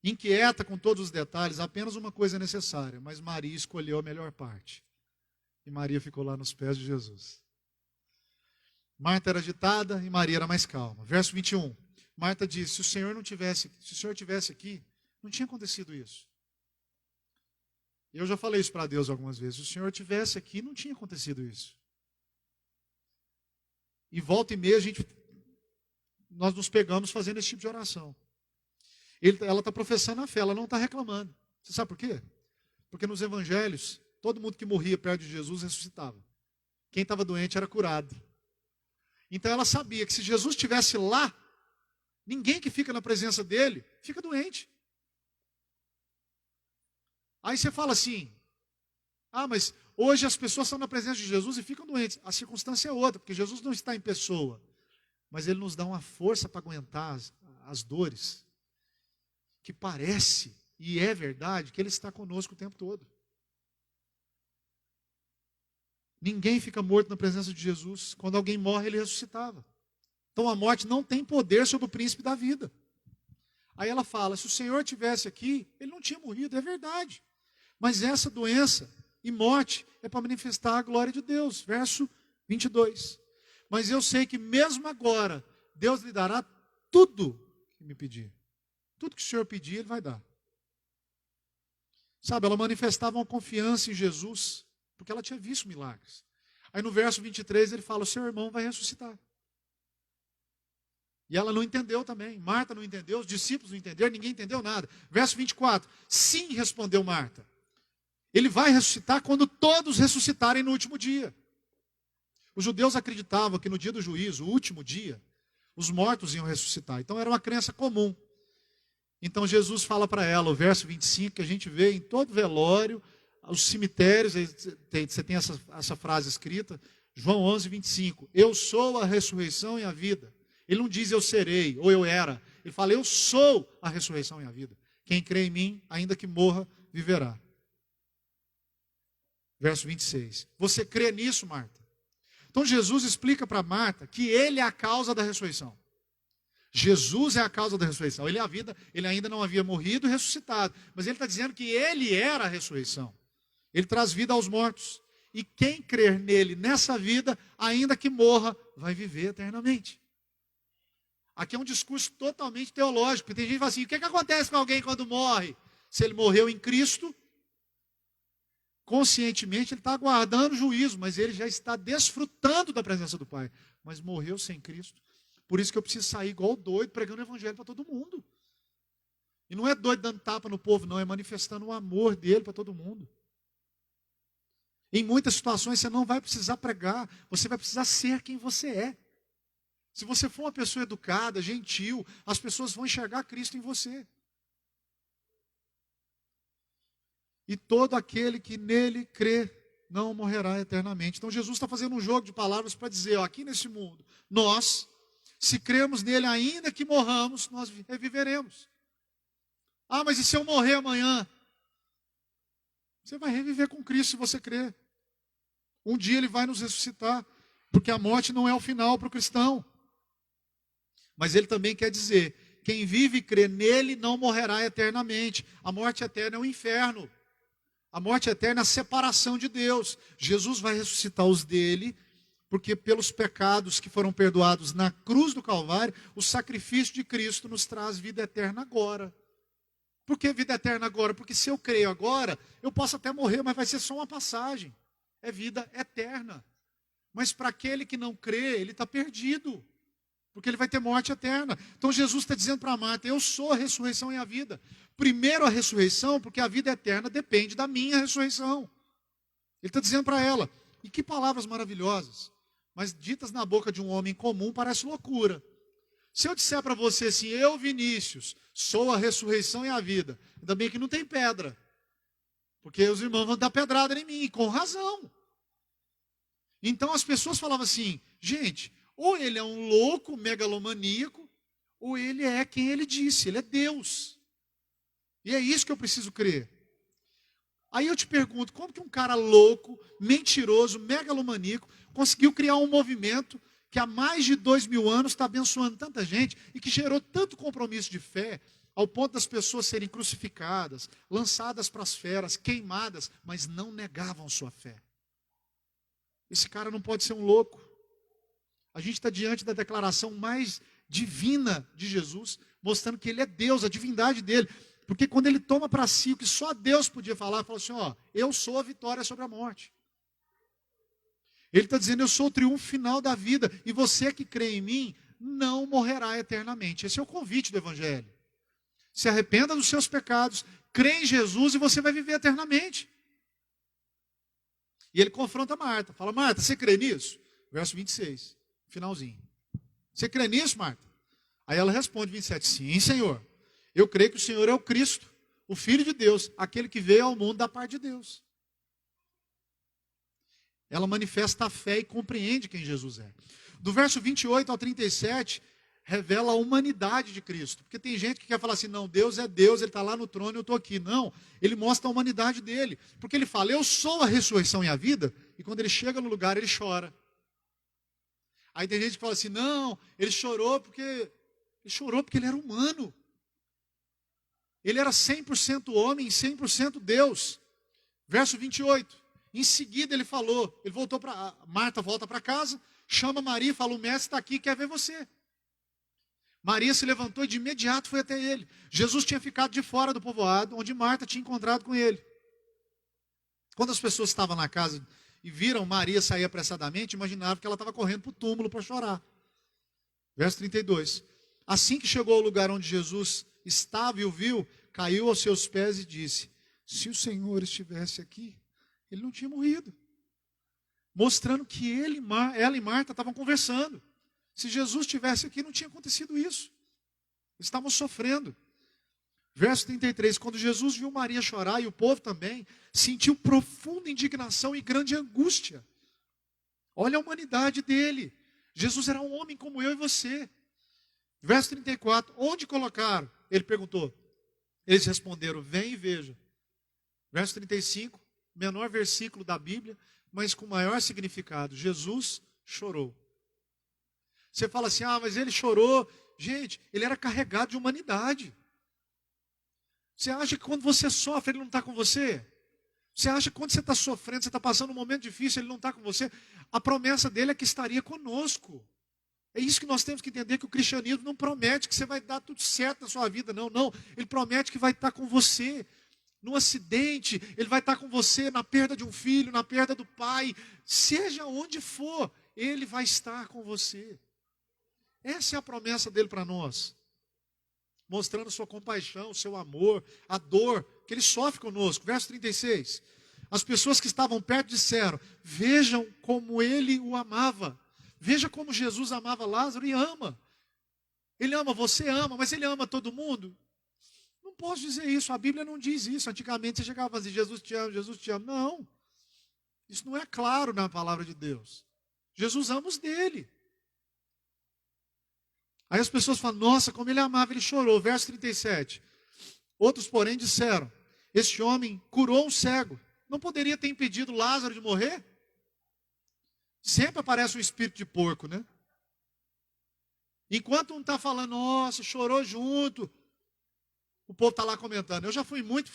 Inquieta com todos os detalhes, apenas uma coisa é necessária, mas Maria escolheu a melhor parte. E Maria ficou lá nos pés de Jesus. Marta era agitada e Maria era mais calma. Verso 21. Marta disse, se o Senhor tivesse aqui, não tinha acontecido isso. Eu já falei isso para Deus algumas vezes. Se o Senhor tivesse aqui, não tinha acontecido isso. E volta e meia nós nos pegamos fazendo esse tipo de oração. Ela está professando a fé, ela não está reclamando. Você sabe por quê? Porque nos evangelhos, todo mundo que morria perto de Jesus ressuscitava. Quem estava doente era curado. Então ela sabia que se Jesus estivesse lá, ninguém que fica na presença dele fica doente. Aí você fala assim, mas hoje as pessoas estão na presença de Jesus e ficam doentes. A circunstância é outra, porque Jesus não está em pessoa. Mas ele nos dá uma força para aguentar as dores. Que parece, e é verdade, que ele está conosco o tempo todo. Ninguém fica morto na presença de Jesus. Quando alguém morre, ele ressuscitava. Então a morte não tem poder sobre o príncipe da vida. Aí ela fala, se o Senhor estivesse aqui, ele não tinha morrido, é verdade. Mas essa doença e morte é para manifestar a glória de Deus. Verso 22. Mas eu sei que mesmo agora, Deus lhe dará tudo que me pedir. Tudo que o Senhor pedir, ele vai dar. Sabe, ela manifestava uma confiança em Jesus, porque ela tinha visto milagres. Aí no verso 23 ele fala, o seu irmão vai ressuscitar. E ela não entendeu também. Marta não entendeu, os discípulos não entenderam, ninguém entendeu nada. Verso 24, sim, respondeu Marta. Ele vai ressuscitar quando todos ressuscitarem no último dia. Os judeus acreditavam que no dia do juízo, o último dia, os mortos iam ressuscitar. Então era uma crença comum. Então Jesus fala para ela, o verso 25, que a gente vê em todo velório, os cemitérios, você tem essa frase escrita, João 11, 25. Eu sou a ressurreição e a vida. Ele não diz eu serei, ou eu era. Ele fala, eu sou a ressurreição e a vida. Quem crê em mim, ainda que morra, viverá. Verso 26. Você crê nisso, Marta? Então Jesus explica para Marta que ele é a causa da ressurreição. Jesus é a causa da ressurreição. Ele é a vida, ele ainda não havia morrido e ressuscitado. Mas ele está dizendo que ele era a ressurreição. Ele traz vida aos mortos. E quem crer nele nessa vida, ainda que morra, vai viver eternamente. Aqui é um discurso totalmente teológico. Porque tem gente que fala assim, o que acontece com alguém quando morre? Se ele morreu em Cristo, conscientemente ele está aguardando o juízo, mas ele já está desfrutando da presença do Pai. Mas morreu sem Cristo. Por isso que eu preciso sair igual doido, pregando o evangelho para todo mundo. E não é doido dando tapa no povo, não. É manifestando o amor dele para todo mundo. Em muitas situações você não vai precisar pregar. Você vai precisar ser quem você é. Se você for uma pessoa educada, gentil, as pessoas vão enxergar Cristo em você. E todo aquele que nele crê não morrerá eternamente. Então Jesus está fazendo um jogo de palavras para dizer, ó, aqui nesse mundo, nós, se cremos nele ainda que morramos, nós reviveremos. Ah, mas e se eu morrer amanhã? Você vai reviver com Cristo se você crer. Um dia ele vai nos ressuscitar, porque a morte não é o final para o cristão. Mas ele também quer dizer, quem vive e crê nele não morrerá eternamente. A morte eterna é o inferno. A morte eterna é a separação de Deus. Jesus vai ressuscitar os dele, porque pelos pecados que foram perdoados na cruz do Calvário, o sacrifício de Cristo nos traz vida eterna agora. Por que vida eterna agora? Porque se eu creio agora, eu posso até morrer, mas vai ser só uma passagem. É vida eterna. Mas para aquele que não crê, ele está perdido. Porque ele vai ter morte eterna. Então Jesus está dizendo para Marta, eu sou a ressurreição e a vida. Primeiro a ressurreição, porque a vida eterna depende da minha ressurreição. Ele está dizendo para ela, e que palavras maravilhosas. Mas ditas na boca de um homem comum parece loucura. Se eu disser para você assim, eu Vinícius, sou a ressurreição e a vida. Ainda bem que não tem pedra. Porque os irmãos vão dar pedrada em mim, com razão. Então as pessoas falavam assim, gente, ou ele é um louco megalomaníaco, ou ele é quem ele disse, ele é Deus. E é isso que eu preciso crer. Aí eu te pergunto, como que um cara louco, mentiroso, megalomaníaco, conseguiu criar um movimento que há mais de 2000 anos está abençoando tanta gente e que gerou tanto compromisso de fé, ao ponto das pessoas serem crucificadas, lançadas para as feras, queimadas, mas não negavam sua fé. Esse cara não pode ser um louco. A gente está diante da declaração mais divina de Jesus, mostrando que ele é Deus, a divindade dele. Porque quando ele toma para si o que só Deus podia falar, ele fala assim, ó, eu sou a vitória sobre a morte. Ele está dizendo, eu sou o triunfo final da vida, e você que crê em mim, não morrerá eternamente. Esse é o convite do Evangelho. Se arrependa dos seus pecados, crê em Jesus e você vai viver eternamente. E ele confronta Marta, fala, Marta, você crê nisso? Verso 26, finalzinho. Você crê nisso, Marta? Aí ela responde, 27, sim, Senhor. Eu creio que o Senhor é o Cristo, o Filho de Deus, aquele que veio ao mundo da parte de Deus. Ela manifesta a fé e compreende quem Jesus é. Do verso 28 ao 37, revela a humanidade de Cristo. Porque tem gente que quer falar assim, não, Deus é Deus, Ele está lá no trono e eu estou aqui. Não, Ele mostra a humanidade dele. Porque Ele fala, eu sou a ressurreição e a vida, e quando Ele chega no lugar, Ele chora. Aí tem gente que fala assim, não, Ele chorou porque Ele era humano. Ele era 100% homem e 100% Deus. Verso 28. Em seguida ele falou, Marta volta para casa, chama Maria e fala, o mestre está aqui, quer ver você. Maria se levantou e de imediato foi até ele. Jesus tinha ficado de fora do povoado, onde Marta tinha encontrado com ele. Quando as pessoas estavam na casa e viram Maria sair apressadamente, imaginavam que ela estava correndo para o túmulo para chorar. Verso 32. Assim que chegou ao lugar onde Jesus estava e o viu, caiu aos seus pés e disse, se o Senhor estivesse aqui, Ele não tinha morrido. Mostrando que ela e Marta estavam conversando. Se Jesus estivesse aqui, não tinha acontecido isso. Eles estavam sofrendo. Verso 33, quando Jesus viu Maria chorar e o povo também, sentiu profunda indignação e grande angústia. Olha a humanidade dele. Jesus era um homem como eu e você. Verso 34, onde colocaram? Ele perguntou. Eles responderam, vem e veja. Verso 35, menor versículo da Bíblia, mas com maior significado. Jesus chorou. Você fala assim, mas ele chorou. Gente, ele era carregado de humanidade. Você acha que quando você sofre, ele não está com você? Você acha que quando você está sofrendo, você está passando um momento difícil, ele não está com você? A promessa dele é que estaria conosco. É isso que nós temos que entender, que o cristianismo não promete que você vai dar tudo certo na sua vida, não. Ele promete que vai estar com você. No acidente, ele vai estar com você na perda de um filho, na perda do pai. Seja onde for, ele vai estar com você. Essa é a promessa dele para nós. Mostrando sua compaixão, seu amor, a dor que ele sofre conosco. Verso 36. As pessoas que estavam perto disseram, vejam como ele o amava. Veja como Jesus amava Lázaro e ama. Ele ama, você ama, mas ele ama todo mundo? Não posso dizer isso, a Bíblia não diz isso. Antigamente você chegava a dizer, Jesus te ama, Jesus te ama. Não, isso não é claro na palavra de Deus. Jesus ama os dele. Aí as pessoas falam, nossa, como ele amava, ele chorou. Verso 37. Outros, porém, disseram, este homem curou um cego. Não poderia ter impedido Lázaro de morrer? Sempre aparece um espírito de porco, né? Enquanto um está falando, nossa, chorou junto, o povo está lá comentando. Eu já fui muito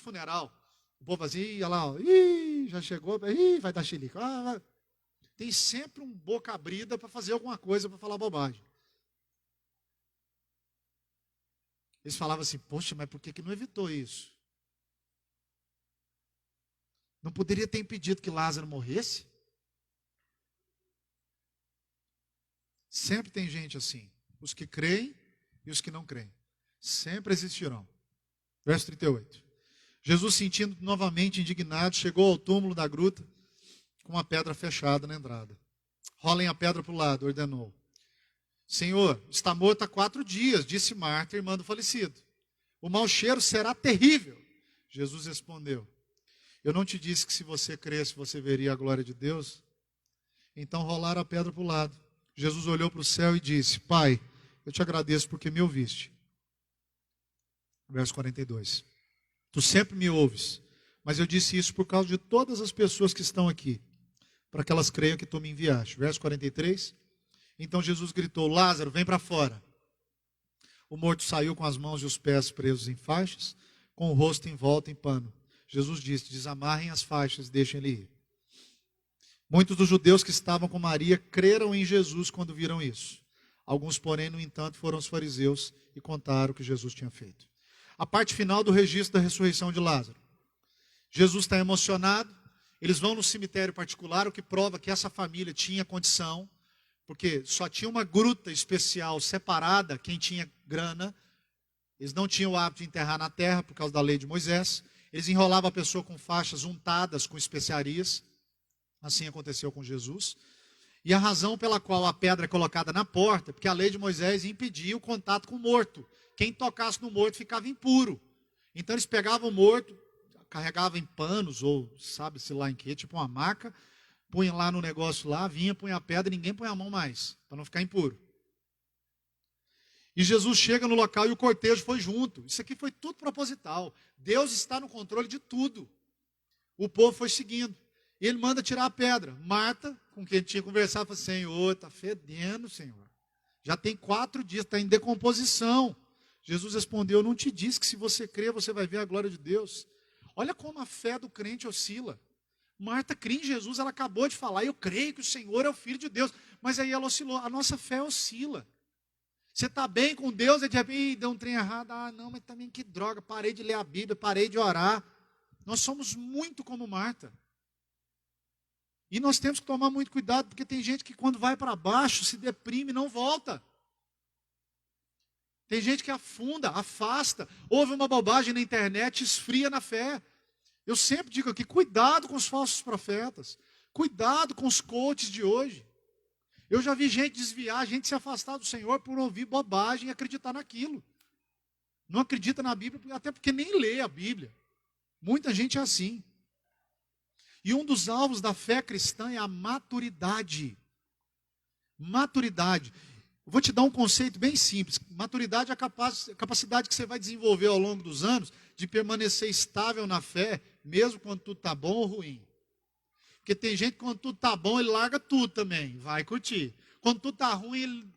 funeral. O povo assim, olha lá, ó, já chegou, vai dar xilique. Tem sempre um boca abrida para fazer alguma coisa, para falar bobagem. Eles falavam assim, poxa, mas por que não evitou isso? Não poderia ter impedido que Lázaro morresse? Sempre tem gente assim, os que creem e os que não creem. Sempre existirão. Verso 38. Jesus, sentindo novamente indignado, chegou ao túmulo da gruta com uma pedra fechada na entrada. Rolem a pedra para o lado, ordenou. Senhor, está morto há 4 dias, disse Marta, irmã do falecido. O mau cheiro será terrível. Jesus respondeu, eu não te disse que se você cresce, você veria a glória de Deus? Então rolaram a pedra para o lado. Jesus olhou para o céu e disse, Pai, eu te agradeço porque me ouviste. Verso 42. Tu sempre me ouves, mas eu disse isso por causa de todas as pessoas que estão aqui, para que elas creiam que tu me enviaste. Verso 43. Então Jesus gritou, Lázaro, vem para fora. O morto saiu com as mãos e os pés presos em faixas, com o rosto envolto em pano. Jesus disse, desamarrem as faixas e deixem ele ir. Muitos dos judeus que estavam com Maria creram em Jesus quando viram isso. Alguns, porém, no entanto, foram os fariseus e contaram o que Jesus tinha feito. A parte final do registro da ressurreição de Lázaro. Jesus está emocionado, eles vão no cemitério particular, o que prova que essa família tinha condição, porque só tinha uma gruta especial separada, quem tinha grana. Eles não tinham o hábito de enterrar na terra, por causa da lei de Moisés. Eles enrolavam a pessoa com faixas untadas com especiarias. Assim aconteceu com Jesus. E a razão pela qual a pedra é colocada na porta, porque a lei de Moisés impedia o contato com o morto. Quem tocasse no morto ficava impuro. Então eles pegavam o morto, carregavam em panos, ou sabe-se lá em que, tipo uma maca, punha lá no negócio lá, vinha, punha a pedra e ninguém põe a mão mais, para não ficar impuro. E Jesus chega no local e o cortejo foi junto. Isso aqui foi tudo proposital. Deus está no controle de tudo. O povo foi seguindo. E ele manda tirar a pedra. Marta, com quem ele tinha conversado, falou, Senhor, está fedendo, Senhor. Já tem 4 dias, está em decomposição. Jesus respondeu, eu não te disse que se você crer, você vai ver a glória de Deus. Olha como a fé do crente oscila. Marta crê em Jesus, ela acabou de falar, eu creio que o Senhor é o Filho de Deus. Mas aí ela oscilou, a nossa fé oscila. Você está bem com Deus, e de repente, deu um trem errado. Não, mas também que droga, parei de ler a Bíblia, parei de orar. Nós somos muito como Marta. E nós temos que tomar muito cuidado, porque tem gente que quando vai para baixo, se deprime e não volta. Tem gente que afunda, afasta, ouve uma bobagem na internet, esfria na fé. Eu sempre digo aqui, cuidado com os falsos profetas. Cuidado com os coaches de hoje. Eu já vi gente desviar, gente se afastar do Senhor por ouvir bobagem e acreditar naquilo. Não acredita na Bíblia, até porque nem lê a Bíblia. Muita gente é assim. E um dos alvos da fé cristã é a maturidade. Maturidade. Eu vou te dar um conceito bem simples. Maturidade é a capacidade que você vai desenvolver ao longo dos anos de permanecer estável na fé, mesmo quando tudo está bom ou ruim. Porque tem gente que quando tudo está bom, ele larga tudo também, vai curtir. Quando tudo está ruim, ele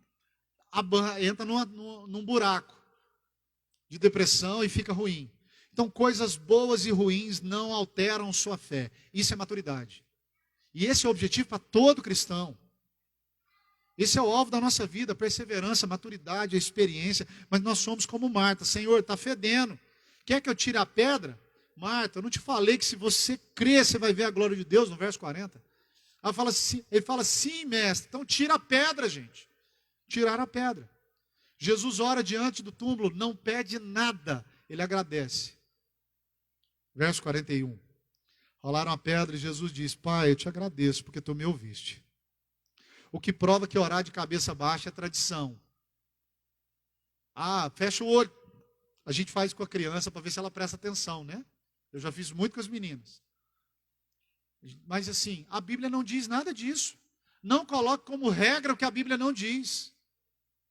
entra num buraco de depressão e fica ruim. Então, coisas boas e ruins não alteram sua fé. Isso é maturidade. E esse é o objetivo para todo cristão. Esse é o alvo da nossa vida, a perseverança, a maturidade, a experiência. Mas nós somos como Marta. Senhor, está fedendo. Quer que eu tire a pedra? Marta, eu não te falei que se você crer, você vai ver a glória de Deus, no verso 40. Ele fala, sim, mestre. Então tira a pedra, gente. Tiraram a pedra. Jesus ora diante do túmulo, não pede nada. Ele agradece. Verso 41. Rolaram a pedra e Jesus diz, Pai, eu te agradeço porque tu me ouviste. O que prova que orar de cabeça baixa é tradição. Fecha o olho. A gente faz com a criança para ver se ela presta atenção, né? Eu já fiz muito com as meninas. Mas assim, a Bíblia não diz nada disso. Não coloque como regra o que a Bíblia não diz.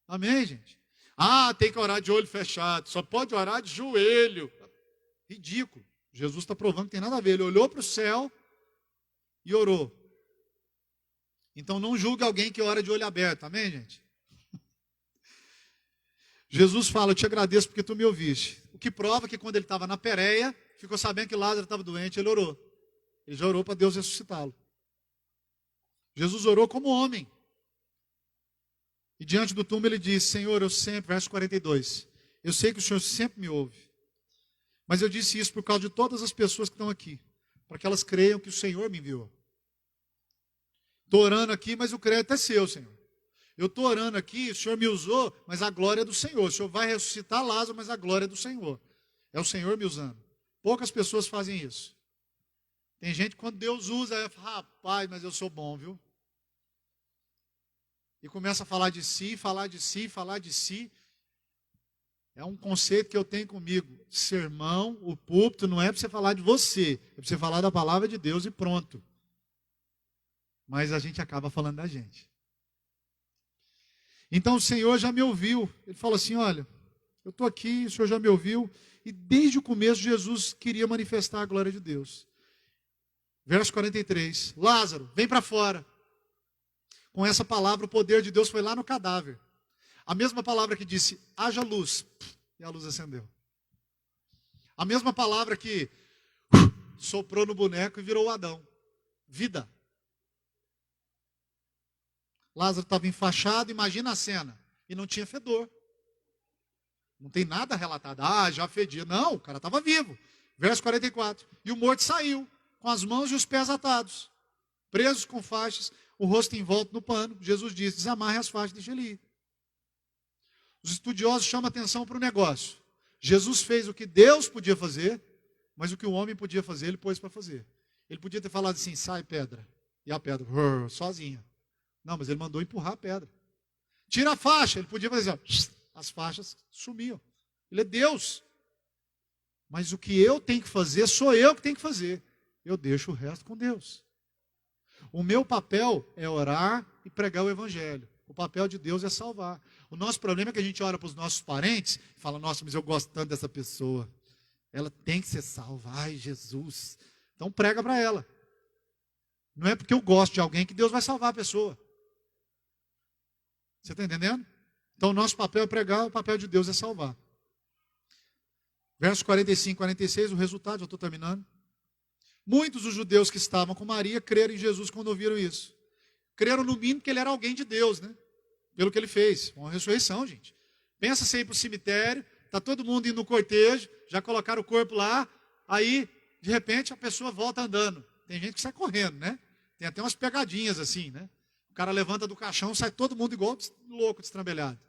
Amém, gente? Tem que orar de olho fechado. Só pode orar de joelho. Ridículo. Jesus está provando que tem nada a ver. Ele olhou para o céu e orou. Então não julgue alguém que ora de olho aberto. Amém, gente? Jesus fala, eu te agradeço porque tu me ouviste. O que prova que quando ele estava na Pérea, ficou sabendo que Lázaro estava doente, ele orou. Ele já orou para Deus ressuscitá-lo. Jesus orou como homem. E diante do túmulo ele disse, Senhor, eu sempre, verso 42, eu sei que o Senhor sempre me ouve. Mas eu disse isso por causa de todas as pessoas que estão aqui, para que elas creiam que o Senhor me enviou. Estou orando aqui, mas o crédito é seu, Senhor. Eu estou orando aqui, o Senhor me usou, mas a glória é do Senhor. O Senhor vai ressuscitar Lázaro, mas a glória é do Senhor. É o Senhor me usando. Poucas pessoas fazem isso. Tem gente que quando Deus usa, rapaz, mas eu sou bom, viu? E começa a falar de si, falar de si, falar de si. É um conceito que eu tenho comigo. Sermão, o púlpito, não é para você falar de você. É para você falar da palavra de Deus e pronto. Mas a gente acaba falando da gente. Então o Senhor já me ouviu. Ele fala assim, olha, eu estou aqui, o Senhor já me ouviu. E desde o começo Jesus queria manifestar a glória de Deus. Verso 43. Lázaro, vem para fora. Com essa palavra o poder de Deus foi lá no cadáver. A mesma palavra que disse, haja luz. E a luz acendeu. A mesma palavra que soprou no boneco e virou o Adão. Vida. Lázaro estava enfaixado, imagina a cena. E não tinha fedor. Não tem nada relatado. Já fedia. Não, o cara estava vivo. Verso 44. E o morto saiu, com as mãos e os pés atados, presos com faixas, o rosto envolto no pano. Jesus diz, desamarre as faixas, deixa ele ir. Os estudiosos chamam atenção para o negócio. Jesus fez o que Deus podia fazer, mas o que o homem podia fazer, ele pôs para fazer. Ele podia ter falado assim, sai pedra. E a pedra, sozinha. Não, mas ele mandou empurrar a pedra. Tira a faixa. Ele podia fazer assim, as faixas sumiam. Ele é Deus. Mas o que eu tenho que fazer, sou eu que tenho que fazer. Eu deixo o resto com Deus. O meu papel é orar e pregar o evangelho. O papel de Deus é salvar. O nosso problema é que a gente ora para os nossos parentes e fala, nossa, mas eu gosto tanto dessa pessoa. Ela tem que ser salva. Ai, Jesus. Então prega para ela. Não é porque eu gosto de alguém que Deus vai salvar a pessoa. Você está entendendo? Então o nosso papel é pregar, o papel de Deus é salvar. Versos 45 e 46, o resultado, já estou terminando. Muitos dos judeus que estavam com Maria creram em Jesus quando ouviram isso. Creram no mínimo que ele era alguém de Deus, né? Pelo que ele fez. Uma ressurreição, gente. Pensa você ir para o cemitério, está todo mundo indo no cortejo, já colocaram o corpo lá, aí, de repente, a pessoa volta andando. Tem gente que sai correndo, né? Tem até umas pegadinhas assim, né? O cara levanta do caixão, sai todo mundo igual louco, destrambelhado.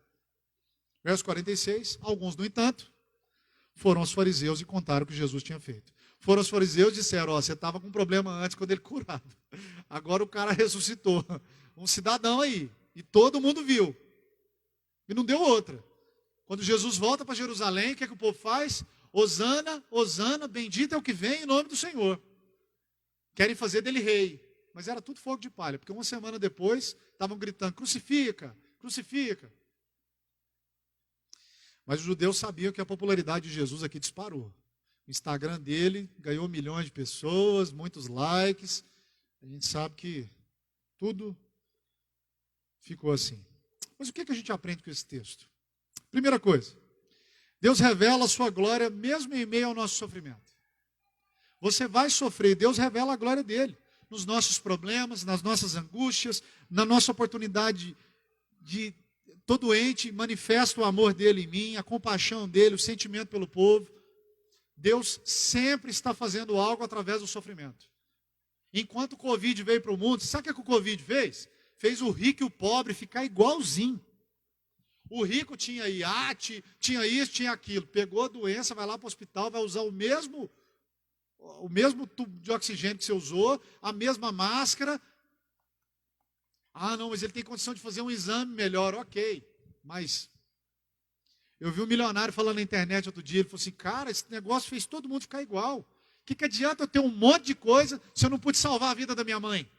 Verso 46, alguns, no entanto, foram aos fariseus e contaram o que Jesus tinha feito. Foram aos fariseus e disseram, você estava com um problema antes quando ele curava. Agora o cara ressuscitou. Um cidadão aí. E todo mundo viu. E não deu outra. Quando Jesus volta para Jerusalém, o que o povo faz? Hosana, Hosana, bendito é o que vem em nome do Senhor. Querem fazer dele rei. Mas era tudo fogo de palha, porque uma semana depois estavam gritando, crucifica, crucifica. Mas os judeus sabiam que a popularidade de Jesus aqui disparou. O Instagram dele ganhou milhões de pessoas, muitos likes. A gente sabe que tudo ficou assim. Mas o que a gente aprende com esse texto? Primeira coisa, Deus revela a sua glória mesmo em meio ao nosso sofrimento. Você vai sofrer, Deus revela a glória dele. Nos nossos problemas, nas nossas angústias, na nossa oportunidade de estou doente, manifesta o amor dele em mim, a compaixão dele, o sentimento pelo povo. Deus sempre está fazendo algo através do sofrimento. Enquanto o Covid veio para o mundo, sabe o que o Covid fez? Fez o rico e o pobre ficar igualzinho. O rico tinha iate, tinha isso, tinha aquilo. Pegou a doença, vai lá para o hospital, vai usar o mesmo tubo de oxigênio que você usou, a mesma máscara. Ah, não, mas ele tem condição de fazer um exame melhor, ok. Mas eu vi um milionário falando na internet outro dia, ele falou assim, cara, esse negócio fez todo mundo ficar igual. O que adianta eu ter um monte de coisa se eu não pude salvar a vida da minha mãe?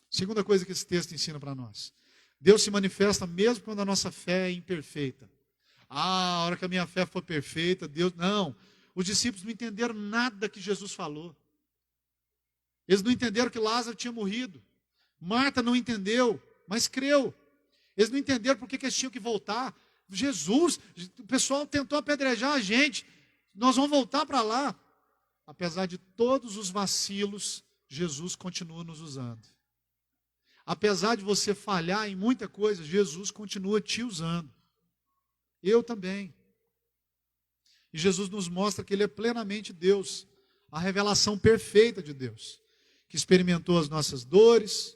Segunda coisa que esse texto ensina para nós. Deus se manifesta mesmo quando a nossa fé é imperfeita. Ah, a hora que a minha fé for perfeita, Deus... Não, os discípulos não entenderam nada que Jesus falou. Eles não entenderam que Lázaro tinha morrido. Marta não entendeu, mas creu. Eles não entenderam por que eles tinham que voltar. Jesus, o pessoal tentou apedrejar a gente. Nós vamos voltar para lá. Apesar de todos os vacilos, Jesus continua nos usando. Apesar de você falhar em muita coisa, Jesus continua te usando. Eu também. E Jesus nos mostra que Ele é plenamente Deus. A revelação perfeita de Deus. Que experimentou as nossas dores,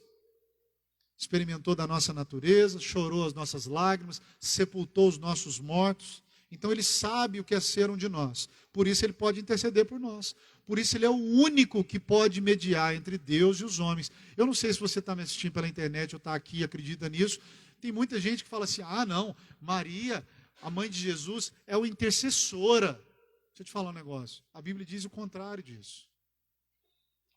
experimentou da nossa natureza, chorou as nossas lágrimas, sepultou os nossos mortos. Então Ele sabe o que é ser um de nós. Por isso Ele pode interceder por nós. Por isso Ele é o único que pode mediar entre Deus e os homens. Eu não sei se você está me assistindo pela internet ou está aqui e acredita nisso. Tem muita gente que fala assim, ah não, Maria, a mãe de Jesus, é uma intercessora. Deixa eu te falar um negócio. A Bíblia diz o contrário disso.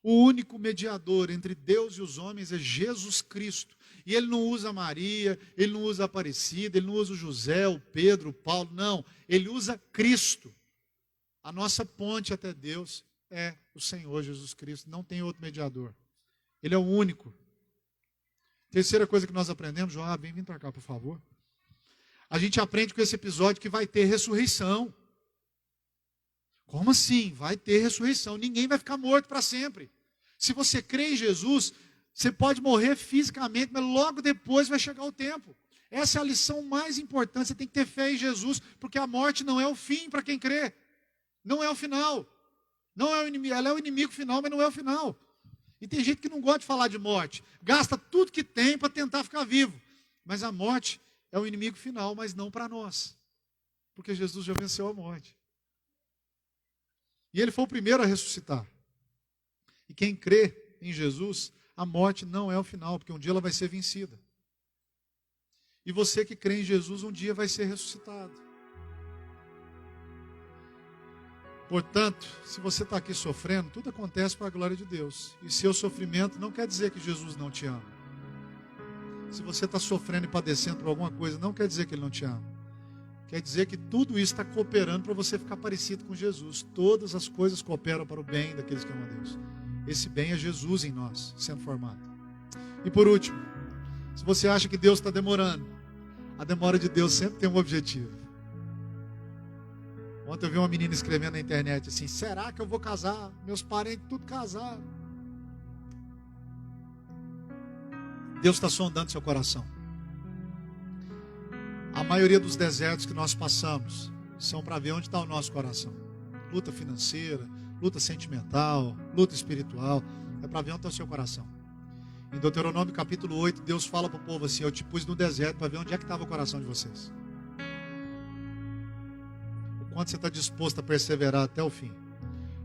O único mediador entre Deus e os homens é Jesus Cristo. E Ele não usa Maria, Ele não usa Aparecida, Ele não usa o José, o Pedro, o Paulo. Não, Ele usa Cristo. A nossa ponte até Deus é o Senhor Jesus Cristo. Não tem outro mediador. Ele é o único. Terceira coisa que nós aprendemos, João, vem para cá, por favor. A gente aprende com esse episódio que vai ter ressurreição. Como assim? Vai ter ressurreição. Ninguém vai ficar morto para sempre. Se você crê em Jesus, você pode morrer fisicamente, mas logo depois vai chegar o tempo. Essa é a lição mais importante. Você tem que ter fé em Jesus, porque a morte não é o fim para quem crê. Não é o final. Não é o inimigo. Ela é o inimigo final, mas não é o final. E tem gente que não gosta de falar de morte. Gasta tudo que tem para tentar ficar vivo. Mas a morte é o inimigo final, mas não para nós. Porque Jesus já venceu a morte. E Ele foi o primeiro a ressuscitar. E quem crê em Jesus, a morte não é o final, porque um dia ela vai ser vencida. E você que crê em Jesus, um dia vai ser ressuscitado. Portanto, se você está aqui sofrendo, tudo acontece para a glória de Deus. E seu sofrimento não quer dizer que Jesus não te ama. Se você está sofrendo e padecendo por alguma coisa, não quer dizer que Ele não te ama. Quer dizer que tudo isso está cooperando para você ficar parecido com Jesus. Todas as coisas cooperam para o bem daqueles que amam a Deus. Esse bem é Jesus em nós, sendo formado. E por último, se você acha que Deus está demorando, a demora de Deus sempre tem um objetivo. Ontem eu vi uma menina escrevendo na internet assim, será que eu vou casar? Meus parentes tudo casaram. Deus está sondando seu coração. A maioria dos desertos que nós passamos são para ver onde está o nosso coração. Luta financeira, luta sentimental, luta espiritual, é para ver onde está o seu coração. Em Deuteronômio capítulo 8, Deus fala para o povo assim, eu te pus no deserto para ver onde é que estava o coração de vocês. O quanto você está disposto a perseverar até o fim.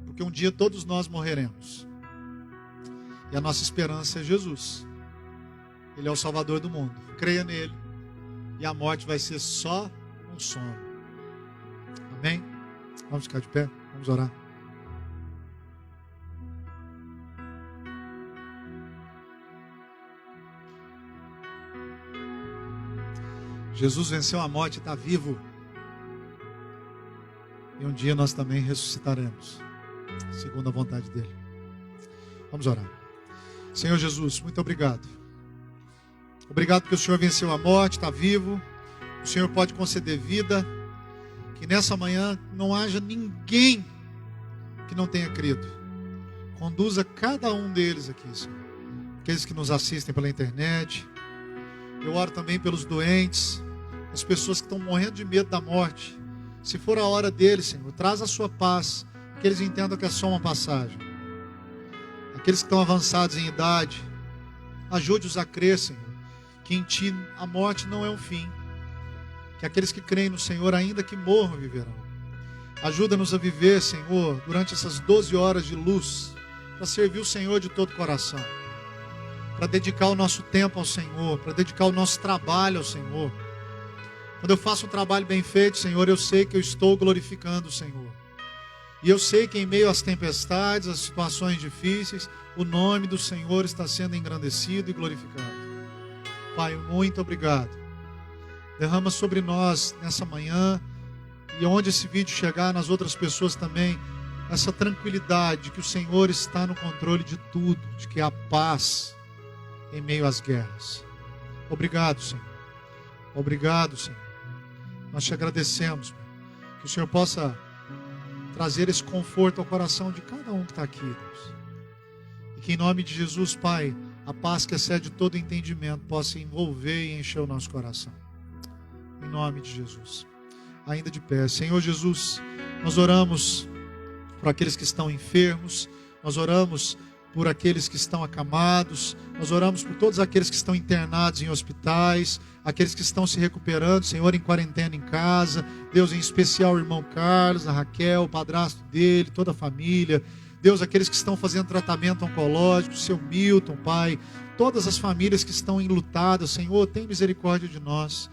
Porque um dia todos nós morreremos. E a nossa esperança é Jesus. Ele é o Salvador do mundo. Creia nele. e a morte vai ser só um sono. Amém? Vamos ficar de pé, vamos orar. Jesus venceu a morte e está vivo. E um dia nós também ressuscitaremos, segundo a vontade dele. Vamos orar. Senhor Jesus, muito obrigado. Obrigado porque o Senhor venceu a morte, está vivo. O Senhor pode conceder vida. Que nessa manhã não haja ninguém que não tenha crido. Conduza cada um deles aqui, Senhor. Aqueles que nos assistem pela internet. Eu oro também pelos doentes, as pessoas que estão morrendo de medo da morte. Se for a hora deles, Senhor, traz a sua paz, que eles entendam que é só uma passagem. Aqueles que estão avançados em idade, ajude-os a crer, Senhor, que em Ti a morte não é um fim. Que aqueles que creem no Senhor, ainda que morram, viverão. Ajuda-nos a viver, Senhor, durante essas 12 horas de luz, para servir o Senhor de todo o coração. Para dedicar o nosso tempo ao Senhor, para dedicar o nosso trabalho ao Senhor. Quando eu faço um trabalho bem feito, Senhor, eu sei que eu estou glorificando o Senhor. E eu sei que em meio às tempestades, às situações difíceis, o nome do Senhor está sendo engrandecido e glorificado. Pai, muito obrigado. Derrama sobre nós nessa manhã, e onde esse vídeo chegar, nas outras pessoas também, essa tranquilidade de que o Senhor está no controle de tudo, de que há paz em meio às guerras. Obrigado, Senhor. Obrigado, Senhor. Nós te agradecemos, que o Senhor possa trazer esse conforto ao coração de cada um que está aqui, Deus. E que em nome de Jesus, Pai, a paz que excede todo entendimento possa envolver e encher o nosso coração. Em nome de Jesus. Ainda de pé. Senhor Jesus, nós oramos por aqueles que estão enfermos, nós oramos por aqueles que estão acamados, nós oramos por todos aqueles que estão internados em hospitais, aqueles que estão se recuperando, Senhor, em quarentena em casa. Deus, em especial o irmão Carlos, a Raquel, o padrasto dele, toda a família. Deus, aqueles que estão fazendo tratamento oncológico, o seu Milton, Pai, todas as famílias que estão enlutadas, Senhor, tem misericórdia de nós.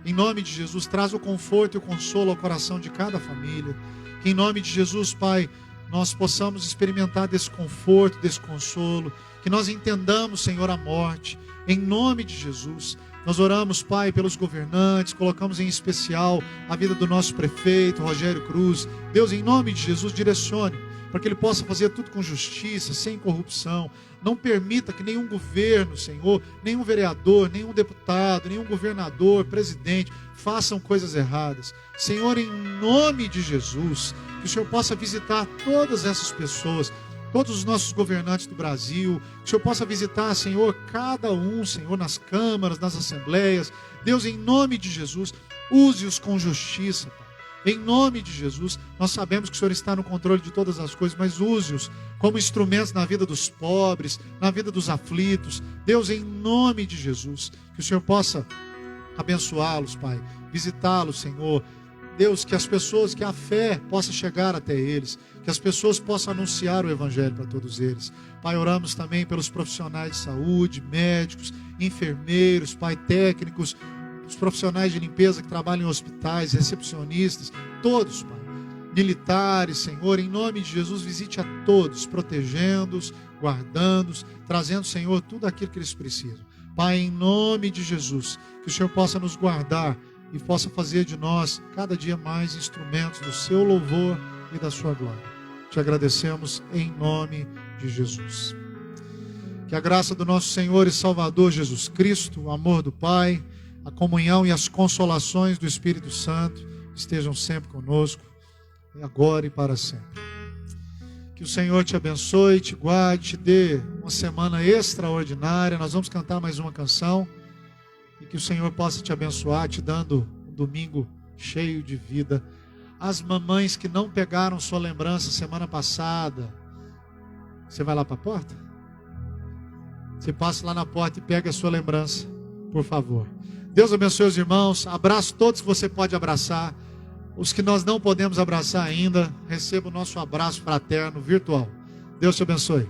Em nome de Jesus, traz o conforto e o consolo ao coração de cada família. Que em nome de Jesus, Pai, nós possamos experimentar desse conforto, desse consolo, que nós entendamos, Senhor, a morte, em nome de Jesus. Nós oramos, Pai, pelos governantes, colocamos em especial a vida do nosso prefeito, Rogério Cruz. Deus, em nome de Jesus, direcione, para que ele possa fazer tudo com justiça, sem corrupção. Não permita que nenhum governo, Senhor, nenhum vereador, nenhum deputado, nenhum governador, presidente, façam coisas erradas. Senhor, em nome de Jesus, que o Senhor possa visitar todas essas pessoas, todos os nossos governantes do Brasil, que o Senhor possa visitar, Senhor, cada um, Senhor, nas câmaras, nas assembleias. Deus, em nome de Jesus, use-os com justiça, Pai. Em nome de Jesus, nós sabemos que o Senhor está no controle de todas as coisas, mas use-os como instrumentos na vida dos pobres, na vida dos aflitos. Deus, em nome de Jesus, que o Senhor possa abençoá-los, Pai, visitá-los, Senhor. Deus, que as pessoas, que a fé possa chegar até eles, que as pessoas possam anunciar o Evangelho para todos eles. Pai, oramos também pelos profissionais de saúde, médicos, enfermeiros, Pai, técnicos, os profissionais de limpeza que trabalham em hospitais, recepcionistas, todos, Pai, militares, Senhor, em nome de Jesus, visite a todos, protegendo-os, guardando-os, trazendo, Senhor, tudo aquilo que eles precisam. Pai, em nome de Jesus, que o Senhor possa nos guardar e possa fazer de nós cada dia mais instrumentos do seu louvor e da sua glória. Te agradecemos em nome de Jesus. Que a graça do nosso Senhor e Salvador Jesus Cristo, o amor do Pai, a comunhão e as consolações do Espírito Santo estejam sempre conosco, agora e para sempre. Que o Senhor te abençoe, te guarde, te dê uma semana extraordinária. Nós vamos cantar mais uma canção. E que o Senhor possa te abençoar, te dando um domingo cheio de vida. As mamães que não pegaram sua lembrança semana passada, você vai lá para a porta? Você passa lá na porta e pega a sua lembrança, por favor. Deus abençoe os irmãos. Abraço todos que você pode abraçar. Os que nós não podemos abraçar ainda, receba o nosso abraço fraterno virtual. Deus te abençoe.